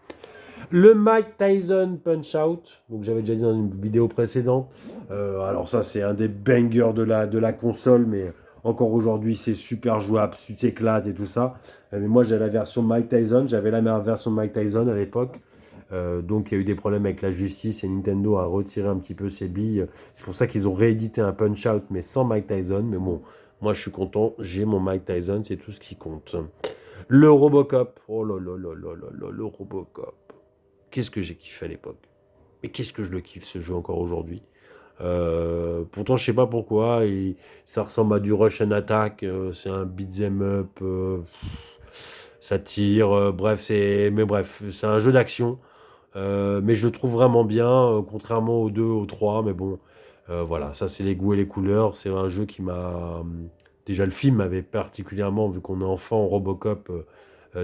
Le Mike Tyson Punch Out, donc j'avais déjà dit dans une vidéo précédente. Alors ça, c'est un des bangers de la console, mais encore aujourd'hui, c'est super jouable, tu t'éclates et tout ça. Mais moi, j'ai la version Mike Tyson, j'avais la meilleure version de Mike Tyson à l'époque. Donc il y a eu des problèmes avec la justice et Nintendo a retiré un petit peu ses billes. C'est pour ça qu'ils ont réédité un Punch Out, mais sans Mike Tyson. Mais bon, moi je suis content, j'ai mon Mike Tyson, c'est tout ce qui compte. Le Robocop, oh là là là là là là, le Robocop. Qu'est-ce que j'ai kiffé à l'époque. Mais qu'est-ce que je le kiffe ce jeu encore aujourd'hui. Pourtant, je sais pas pourquoi. Ça ressemble à du Rush and Attack. C'est un beat'em up. Ça tire. Mais bref, c'est un jeu d'action. Mais je le trouve vraiment bien, contrairement aux 2, aux 3. Mais bon, voilà, ça c'est les goûts et les couleurs. C'est un jeu qui m'a. Déjà, le film m'avait particulièrement, vu qu'on est enfant, Robocop,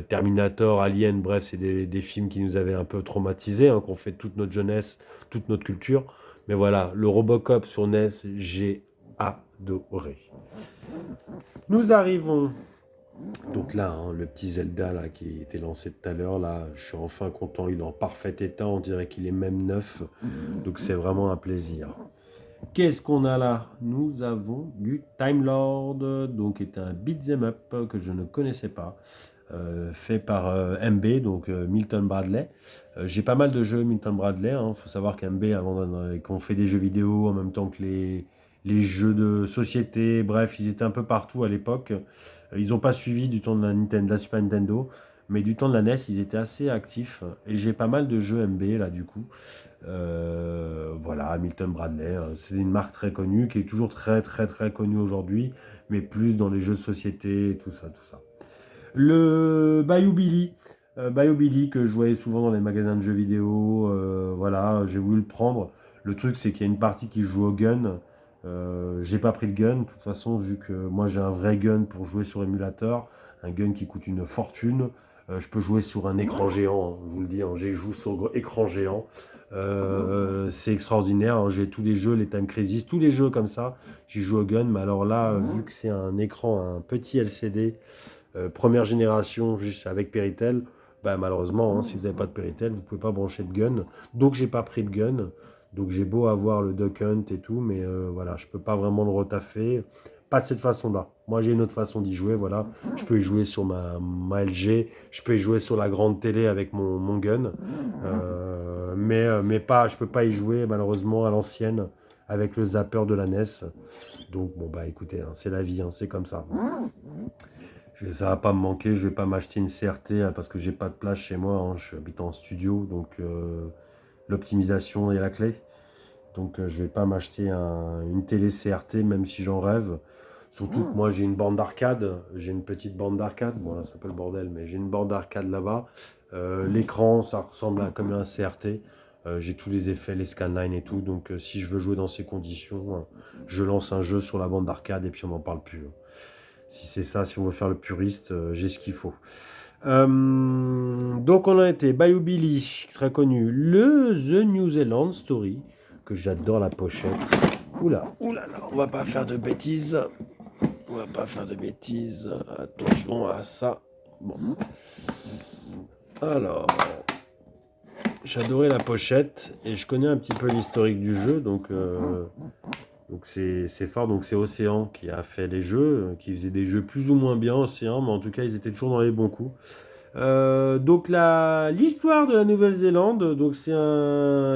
Terminator, Alien, bref, c'est des films qui nous avaient un peu traumatisés, hein, qu'on fait toute notre jeunesse, toute notre culture. Mais voilà, le Robocop sur NES, j'ai adoré. Nous arrivons donc là, hein, le petit Zelda là, qui était lancé tout à l'heure, là, je suis enfin content, il est en parfait état, on dirait qu'il est même neuf, donc c'est vraiment un plaisir. Qu'est-ce qu'on a là? Nous avons du Time Lord, donc qui est un beat'em up que je ne connaissais pas, fait par MB, donc Milton Bradley. J'ai pas mal de jeux Milton Bradley, hein. Faut savoir qu'MB, qu'on fait des jeux vidéo en même temps que les jeux de société, bref, ils étaient un peu partout à l'époque. Ils n'ont pas suivi du temps de la Super Nintendo. mais du temps de la NES, ils étaient assez actifs. Et j'ai pas mal de jeux MB là, du coup. Voilà, Hamilton Bradley, c'est une marque très connue, qui est toujours très très très connue aujourd'hui, mais plus dans les jeux de société, tout ça, tout ça. Le Bayou Billy, Bayou Billy que je voyais souvent dans les magasins de jeux vidéo, voilà, j'ai voulu le prendre. Le truc, c'est qu'il y a une partie qui joue au gun. J'ai pas pris le gun, de toute façon, vu que moi j'ai un vrai gun pour jouer sur émulateur, un gun qui coûte une fortune. Je peux jouer sur un écran géant, hein, je vous le dis, hein, j'ai joué sur écran géant. C'est extraordinaire, hein, j'ai tous les jeux, les Time Crisis, tous les jeux comme ça, j'y joue au gun, mais alors là, vu que c'est un écran, un petit LCD, première génération, juste avec Péritel, bah, malheureusement, hein, si vous n'avez pas de Péritel, vous ne pouvez pas brancher de gun. Donc, j'ai pas pris de gun. Donc, j'ai beau avoir le Duck Hunt et tout, mais voilà, je peux pas vraiment le retaffer. Pas de cette façon-là. Moi, j'ai une autre façon d'y jouer, voilà. Je peux y jouer sur ma LG, je peux y jouer sur la grande télé avec mon gun. Mais pas, je peux pas y jouer, malheureusement, à l'ancienne, avec le zapper de la NES. Donc, bon, bah écoutez, hein, c'est la vie, hein, c'est comme ça. Ça va pas me manquer, je vais pas m'acheter une CRT hein, parce que j'ai pas de place chez moi, hein, je habite en studio, donc l'optimisation est la clé. Donc je vais pas m'acheter une télé CRT même si j'en rêve. Surtout que moi j'ai une borne d'arcade, j'ai une petite borne d'arcade, bon là c'est un peu le bordel, mais j'ai une borne d'arcade là-bas. L'écran ça ressemble à comme un CRT. J'ai tous les effets, les scanlines et tout, donc si je veux jouer dans ces conditions, je lance un jeu sur la bande d'arcade et puis on n'en parle plus. Si c'est ça, si on veut faire le puriste, j'ai ce qu'il faut. Donc on a été Bayou Billy, très connu. Le The New Zealand Story, que j'adore la pochette. Oula, oula, là, on va pas faire de bêtises. On va pas faire de bêtises. Attention à ça. Bon. Alors, j'adorais la pochette et je connais un petit peu l'historique du jeu, donc c'est fort. Donc c'est Océan qui a fait les jeux, qui faisait des jeux plus ou moins bien, Océan, mais en tout cas ils étaient toujours dans les bons coups. Donc l'histoire de la Nouvelle-Zélande, donc c'est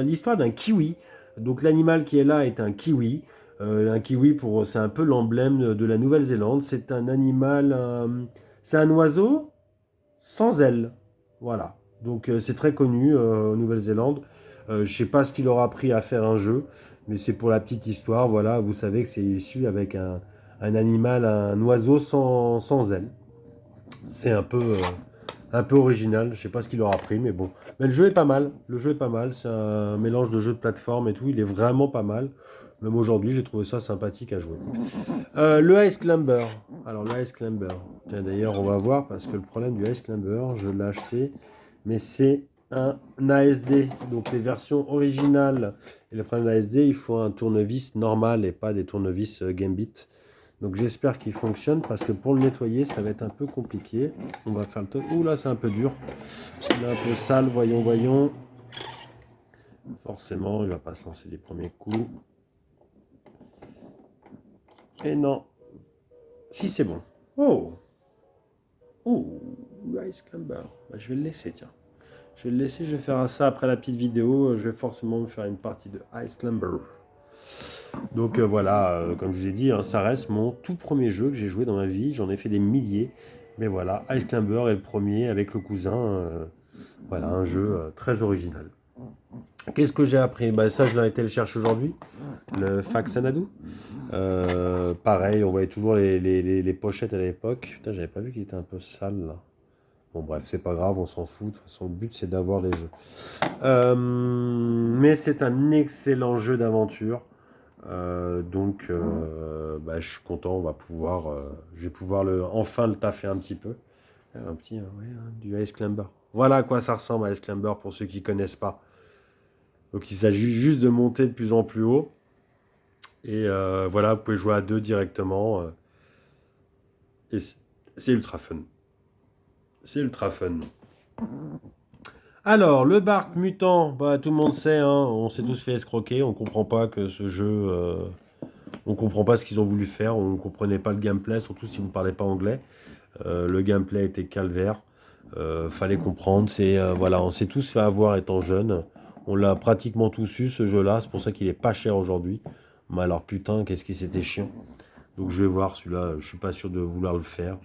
l'histoire d'un kiwi. Donc l'animal qui est là est un kiwi. Un kiwi c'est un peu l'emblème de la Nouvelle-Zélande. C'est un animal, c'est un oiseau sans ailes. Voilà. Donc c'est très connu en Nouvelle-Zélande. Je sais pas ce qu'il aura appris à faire un jeu, mais c'est pour la petite histoire. Voilà, vous savez que c'est issu avec un animal, un oiseau sans ailes. C'est un peu original. Je sais pas ce qu'il aura appris, mais bon. Mais le jeu est pas mal. Le jeu est pas mal. C'est un mélange de jeux de plateforme et tout. Il est vraiment pas mal. Même aujourd'hui, j'ai trouvé ça sympathique à jouer. Le Ice Climber. Alors, le Ice Climber. D'ailleurs, on va voir parce que le problème du Ice Climber, je l'ai acheté, mais c'est un ASD. Donc, les versions originales et le problème de l'ASD, il faut un tournevis normal et pas des tournevis Gambit. Donc, j'espère qu'il fonctionne parce que pour le nettoyer, ça va être un peu compliqué. On va faire le tour. Ouh là, c'est un peu dur. Il est un peu sale. Voyons, voyons. Forcément, il va pas se lancer les premiers coups. Et non. Si c'est bon. Oh. Oh. Ice Climber. Bah, je vais le laisser, tiens. Je vais le laisser, je vais faire ça après la petite vidéo. Je vais forcément me faire une partie de Ice Climber. Donc voilà, comme je vous ai dit, hein, ça reste mon tout premier jeu que j'ai joué dans ma vie. J'en ai fait des milliers. Mais voilà, Ice Climber est le premier avec le cousin. Voilà, un jeu très original. Qu'est-ce que j'ai appris? Bah, ça, je l'ai été le chercher aujourd'hui. Le Faxanadu. Pareil, on voyait toujours les pochettes à l'époque. Putain, j'avais pas vu qu'il était un peu sale là. Bon, bref, c'est pas grave, on s'en fout. De toute façon, le but c'est d'avoir les jeux. Mais c'est un excellent jeu d'aventure. Donc, bah, je suis content. Je vais pouvoir enfin le taffer un petit peu. Un petit, ouais, du Ice Climber. Voilà à quoi ça ressemble à Ice Climber pour ceux qui connaissent pas. Donc il s'agit juste de monter de plus en plus haut. Et voilà, vous pouvez jouer à deux directement. Et c'est ultra fun. C'est ultra fun. Alors, le Bart Mutant, bah, tout le monde sait, hein, on s'est tous fait escroquer. On comprend pas que ce jeu... on comprend pas ce qu'ils ont voulu faire. On ne comprenait pas le gameplay, surtout si vous ne parlez pas anglais. Le gameplay était calvaire. Fallait comprendre. Voilà, on s'est tous fait avoir étant jeunes. On l'a pratiquement tous eu ce jeu-là, c'est pour ça qu'il est pas cher aujourd'hui. Mais alors putain, qu'est-ce qui c'était chiant. Donc je vais voir celui-là, je suis pas sûr de vouloir le faire.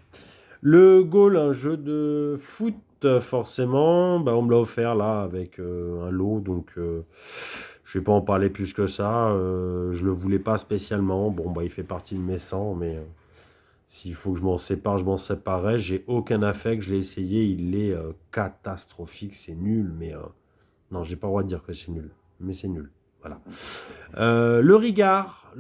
Le Goal, un jeu de foot forcément, bah, on me l'a offert là avec un lot, donc je vais pas en parler plus que ça. Je le voulais pas spécialement. Bon, bah, il fait partie de mes 100, mais s'il faut que je m'en sépare, je m'en séparerai. J'ai aucun affect, je l'ai essayé, il est catastrophique, c'est nul, mais non, j'ai pas le droit de dire que c'est nul, mais c'est nul. Voilà. Le Rigard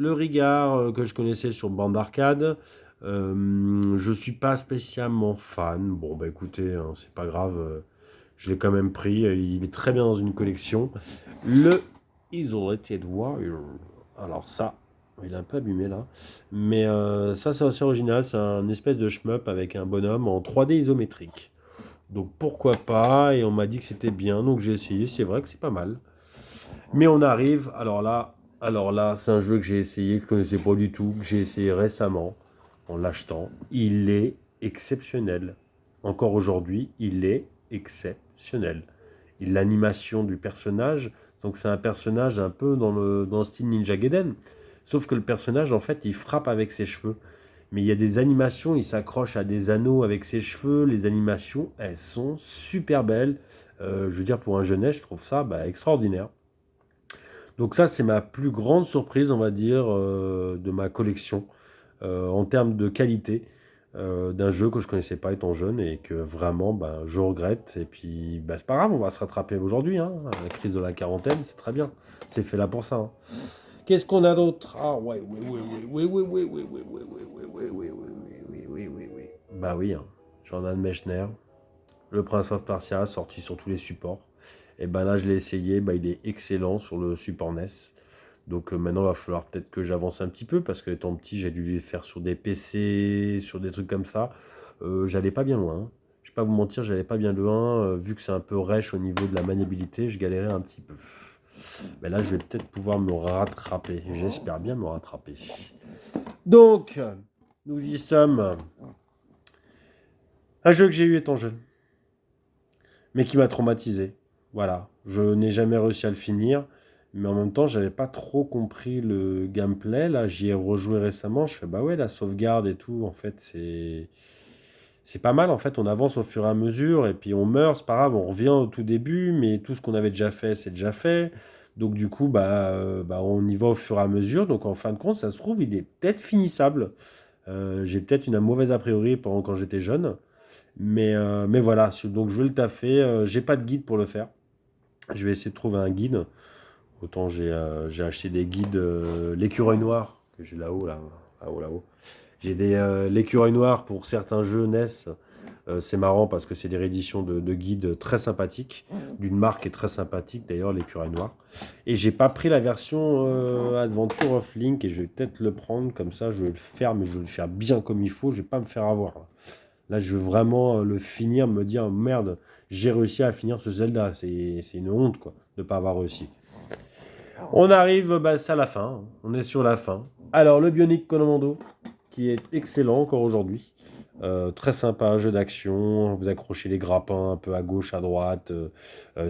que je connaissais sur bande d'arcade, je suis pas spécialement fan. Bon, bah écoutez, hein, c'est pas grave, je l'ai quand même pris. Il est très bien dans une collection. Le Isolated Warrior. Alors ça, il est un peu abîmé là. Mais ça, c'est assez original. C'est un espèce de shmup avec un bonhomme en 3D isométrique. Donc pourquoi pas? Et on m'a dit que c'était bien, donc j'ai essayé. C'est vrai que c'est pas mal. Mais on arrive, alors là, c'est un jeu que j'ai essayé, que je ne connaissais pas du tout, que j'ai essayé récemment en l'achetant. Il est exceptionnel. Encore aujourd'hui, il est exceptionnel. L'animation du personnage, donc c'est un personnage un peu dans le style Ninja Gaiden. Sauf que le personnage, en fait, il frappe avec ses cheveux. Mais il y a des animations, il s'accroche à des anneaux avec ses cheveux. Les animations, elles sont super belles. Je veux dire, pour un jeunesse, je trouve ça extraordinaire. Donc ça, c'est ma plus grande surprise, on va dire, de ma collection, en termes de qualité, d'un jeu que je connaissais pas étant jeune et que vraiment, je regrette. Et puis, c'est pas grave, on va se rattraper aujourd'hui, hein. La crise de la quarantaine, c'est très bien. C'est fait là pour ça, hein. Qu'est-ce qu'on a d'autre? Ah ouais, oui, oui, oui, oui, oui, oui, oui, oui, oui, oui, oui, oui, oui, oui, oui, oui, oui, oui. Bah oui, hein. Jordan Mechner, le Prince of Persia, sorti sur tous les supports. Et ben là, je l'ai essayé, il est excellent sur le support NES. Donc maintenant, il va falloir peut-être que j'avance un petit peu, parce que étant petit, j'ai dû les faire sur des PC, sur des trucs comme ça. J'allais pas bien loin, hein. Je vais pas vous mentir, j'allais pas bien loin. Vu que c'est un peu rêche au niveau de la maniabilité, je galérais un petit peu. Mais là, je vais peut-être pouvoir me rattraper. J'espère bien me rattraper. Donc, nous y sommes. Un jeu que j'ai eu étant jeune, mais qui m'a traumatisé. Voilà, je n'ai jamais réussi à le finir, mais en même temps, j'avais pas trop compris le gameplay. Là, j'y ai rejoué récemment. Je fais bah ouais, la sauvegarde et tout, en fait, c'est pas mal. En fait, on avance au fur et à mesure, et puis on meurt, c'est pas grave, on revient au tout début, mais tout ce qu'on avait déjà fait, c'est déjà fait. Donc du coup, on y va au fur et à mesure. Donc en fin de compte, ça se trouve, il est peut-être finissable. J'ai peut-être une mauvaise a priori pendant quand j'étais jeune. Mais voilà, donc je vais le taffer. J'ai pas de guide pour le faire. Je vais essayer de trouver un guide. Autant j'ai acheté des guides, l'écureuil noir, que j'ai là-haut, là-haut, là-haut. J'ai l'écureuil noir pour certains jeux NES. C'est marrant parce que c'est des rééditions de guides très sympathiques, d'une marque qui est très sympathique d'ailleurs, l'écureuil noir. Et j'ai pas pris la version Adventure of Link, et je vais peut-être le prendre comme ça. Je vais le faire, mais je vais le faire bien comme il faut. Je vais pas me faire avoir. Là, je veux vraiment le finir, me dire merde, j'ai réussi à finir ce Zelda. C'est une honte, quoi, de ne pas avoir réussi. On arrive, c'est à la fin. On est sur la fin. Alors, le Bionic Commando, qui est excellent encore aujourd'hui. Très sympa, jeu d'action. Vous accrochez les grappins un peu à gauche, à droite.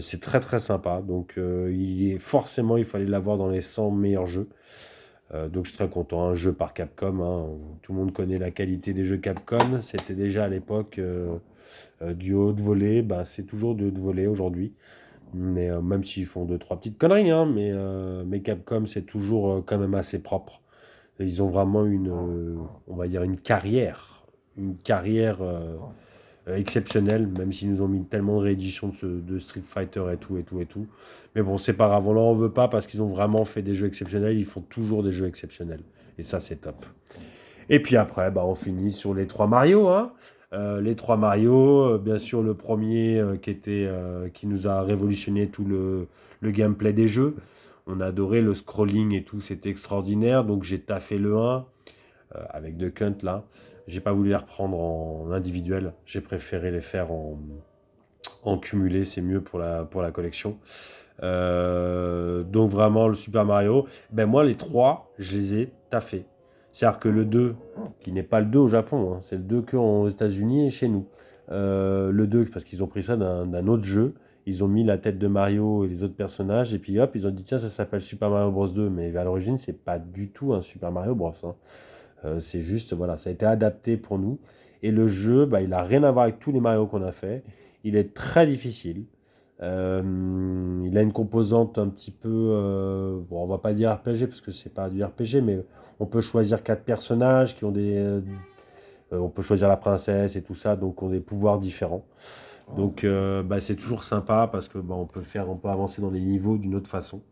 C'est très très sympa. Donc, il fallait l'avoir dans les 100 meilleurs jeux. Donc je suis très content, un jeu par Capcom, hein. Tout le monde connaît la qualité des jeux Capcom. C'était déjà à l'époque du haut de volée, c'est toujours du haut de volée aujourd'hui. Mais même s'ils font deux, trois petites conneries, hein, mais Capcom, c'est toujours quand même assez propre. Et ils ont vraiment on va dire une carrière exceptionnelle, même s'ils nous ont mis tellement de rééditions de Street Fighter et tout, et tout, et tout. Mais bon, c'est pas grave, on leur en veut pas parce qu'ils ont vraiment fait des jeux exceptionnels, ils font toujours des jeux exceptionnels. Et ça, c'est top. Et puis après, on finit sur les trois Mario, hein. Les trois Mario, bien sûr, le premier qui nous a révolutionné tout le gameplay des jeux. On a adoré le scrolling et tout, c'était extraordinaire. Donc j'ai taffé le 1 avec Duck Hunt là. J'ai pas voulu les reprendre en individuel. J'ai préféré les faire en cumulé, c'est mieux pour la collection. Donc vraiment le Super Mario, moi les trois, je les ai taffés. C'est-à-dire que le 2, qui n'est pas le 2 au Japon, hein, c'est le 2 qu'aux États-Unis et chez nous. Le 2, parce qu'ils ont pris ça d'un autre jeu. Ils ont mis la tête de Mario et les autres personnages, et puis hop, ils ont dit tiens, ça s'appelle Super Mario Bros 2, mais à l'origine, c'est pas du tout un Super Mario Bros, hein. C'est juste, voilà, ça a été adapté pour nous. Et le jeu, bah, il a rien à voir avec tous les Mario qu'on a fait. Il est très difficile. Il a une composante un petit peu, bon, on va pas dire RPG parce que c'est pas du RPG, mais on peut choisir quatre personnages qui ont on peut choisir la princesse et tout ça, donc ont des pouvoirs différents. Donc, bah, c'est toujours sympa parce que bah, on peut avancer dans les niveaux d'une autre façon.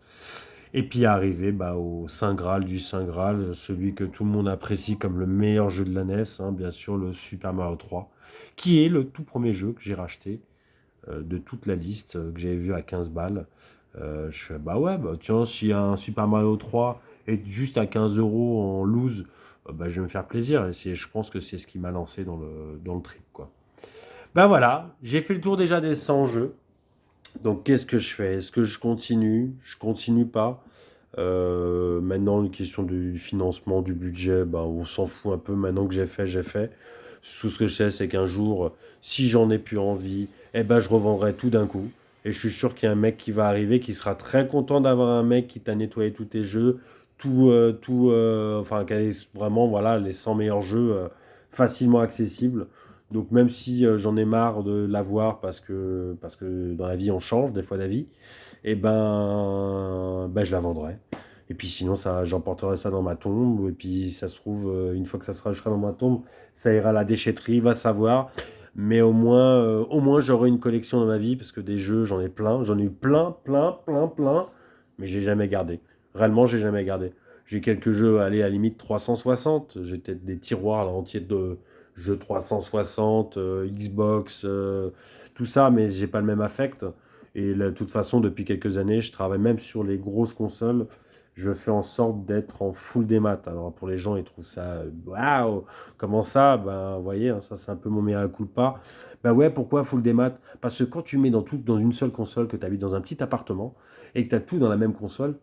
Et puis arriver bah, au Saint Graal du Saint Graal, celui que tout le monde apprécie comme le meilleur jeu de la NES, hein, bien sûr le Super Mario 3, qui est le tout premier jeu que j'ai racheté de toute la liste que j'avais vu à 15 balles. Je fais bah ouais, bah tiens, si un Super Mario 3 est juste à 15 euros en loose, bah, je vais me faire plaisir. Et je pense que c'est ce qui m'a lancé dans le trip, quoi. Bah voilà, j'ai fait le tour déjà des 100 jeux. Donc qu'est-ce que je fais? Est-ce que je continue? Je continue pas. Maintenant, une question du financement, du budget, ben, on s'en fout un peu. Maintenant que j'ai fait, j'ai fait. Tout ce que je sais, c'est qu'un jour, si j'en ai plus envie, eh ben, je revendrai tout d'un coup. Et je suis sûr qu'il y a un mec qui va arriver qui sera très content d'avoir un mec qui t'a nettoyé tous tes jeux, enfin, qui a vraiment voilà, les 100 meilleurs jeux facilement accessibles. Donc même si j'en ai marre de l'avoir parce que dans la vie on change des fois d'avis, et ben je la vendrai. Et puis sinon ça, j'emporterai ça dans ma tombe. Et puis ça se trouve, une fois que je serai dans ma tombe, ça ira à la déchetterie, va savoir. Mais au moins j'aurai une collection dans ma vie parce que des jeux j'en ai plein, j'en ai eu plein, mais j'ai jamais gardé. Réellement j'ai jamais gardé. J'ai quelques jeux, allez à la limite 360. J'ai peut-être des tiroirs là, entiers de jeux 360, Xbox, tout ça, mais j'ai pas le même affect. Et de toute façon, depuis quelques années, je travaille même sur les grosses consoles. Je fais en sorte d'être en full démat. Alors pour les gens, ils trouvent ça waouh, comment ça? Ben, vous voyez, hein, ça c'est un peu mon mea culpa. Ben ouais, pourquoi full démat? Parce que quand tu mets tout dans une seule console, que tu habites dans un petit appartement et que tu as tout dans la même console,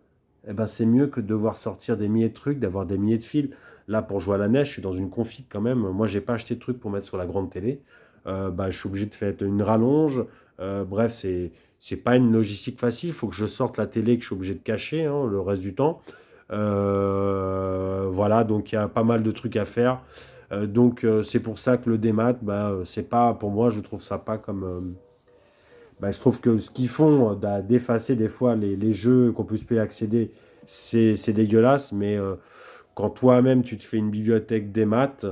eh ben c'est mieux que de devoir sortir des milliers de trucs, d'avoir des milliers de fils. Là, pour jouer à la neige, je suis dans une config quand même. Moi, j'ai pas acheté de trucs pour mettre sur la grande télé. Bah, je suis obligé de faire une rallonge. Bref, c'est pas une logistique facile. Il faut que je sorte la télé que je suis obligé de cacher hein, le reste du temps. Voilà, donc il y a pas mal de trucs à faire. C'est pour ça que le démat, bah, c'est pas pour moi, je trouve ça pas comme. Bah, je trouve que ce qu'ils font d'effacer des fois les jeux qu'on peut se payer accéder, c'est dégueulasse. Mais quand toi-même tu te fais une bibliothèque des maths,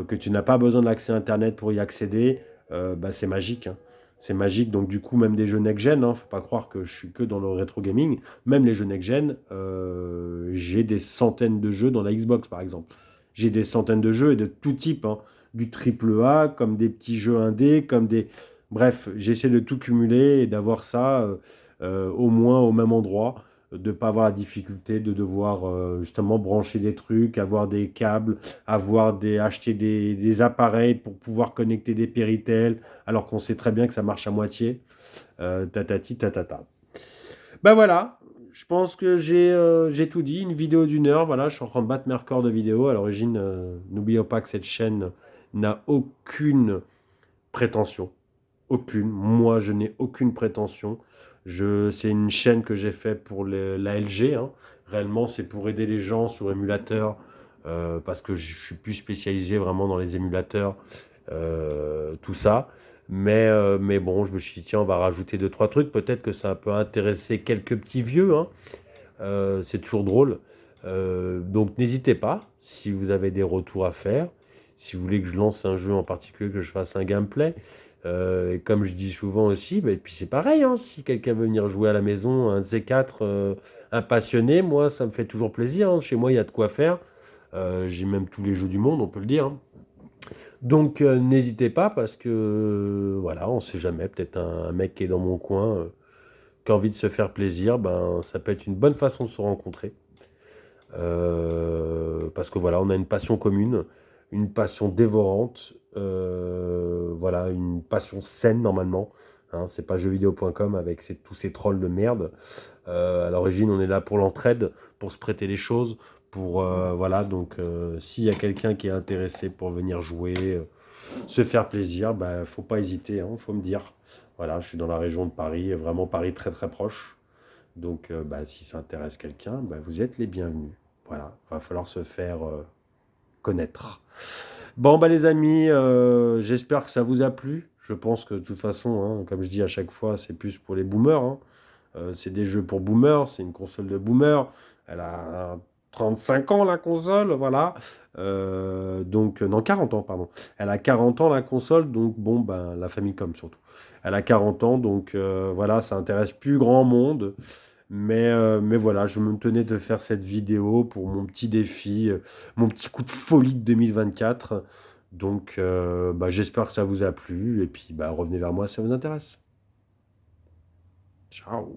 que tu n'as pas besoin de l'accès Internet pour y accéder, bah, c'est magique, hein. C'est magique, donc du coup, même des jeux next-gen, hein, faut pas croire que je suis que dans le rétro gaming, même les jeux next-gen, j'ai des centaines de jeux dans la Xbox par exemple. J'ai des centaines de jeux et de tout type, hein, du triple A, comme des petits jeux indés, comme des. Bref, j'essaie de tout cumuler et d'avoir ça au moins au même endroit de ne pas avoir la difficulté de devoir justement brancher des trucs, avoir des câbles, acheter des appareils pour pouvoir connecter des Péritel, alors qu'on sait très bien que ça marche à moitié. Tatati, tatata. Ben voilà, je pense que j'ai tout dit. Une vidéo d'une heure, voilà, je suis en train de battre mes records de vidéo. À l'origine, n'oublions pas que cette chaîne n'a aucune prétention. Aucune. Moi, je n'ai aucune prétention. C'est une chaîne que j'ai fait pour la LG, hein. Réellement, c'est pour aider les gens sur émulateur, parce que je suis plus spécialisé vraiment dans les émulateurs, tout ça. Mais bon, je me suis dit, tiens, on va rajouter deux, trois trucs. Peut-être que ça peut intéresser quelques petits vieux, hein. C'est toujours drôle. Donc n'hésitez pas, si vous avez des retours à faire, si vous voulez que je lance un jeu en particulier, que je fasse un gameplay. Et comme je dis souvent aussi, bah, et puis c'est pareil, hein, si quelqu'un veut venir jouer à la maison, un de ces quatre, un passionné, moi ça me fait toujours plaisir, hein. Chez moi il y a de quoi faire. J'ai même tous les jeux du monde, on peut le dire, hein. Donc n'hésitez pas parce que voilà, on sait jamais, peut-être un mec qui est dans mon coin, qui a envie de se faire plaisir, ben ça peut être une bonne façon de se rencontrer. Parce que voilà, on a une passion commune, une passion dévorante, voilà, une passion saine normalement. Hein, c'est pas jeuxvideo.com avec tous ces trolls de merde. À l'origine, on est là pour l'entraide, pour se prêter les choses, pour voilà. Donc, s'il y a quelqu'un qui est intéressé pour venir jouer, se faire plaisir, bah, faut pas hésiter, hein, faut me dire. Voilà, je suis dans la région de Paris, vraiment Paris très très proche. Donc, bah, si ça intéresse quelqu'un, bah, vous êtes les bienvenus. Voilà, va falloir se faire connaître. Bon, bah les amis, j'espère que ça vous a plu. Je pense que de toute façon, hein, comme je dis à chaque fois, c'est plus pour les boomers, hein. C'est des jeux pour boomers, c'est une console de boomer. Elle a 35 ans la console, voilà. Donc, non, 40 ans, pardon. Elle a 40 ans la console, donc bon, ben, la Famicom surtout. Elle a 40 ans, donc voilà, ça intéresse plus grand monde. Mais voilà, je me tenais de faire cette vidéo pour mon petit défi, mon petit coup de folie de 2024. Donc, bah, j'espère que ça vous a plu. Et puis, bah, revenez vers moi si ça vous intéresse. Ciao.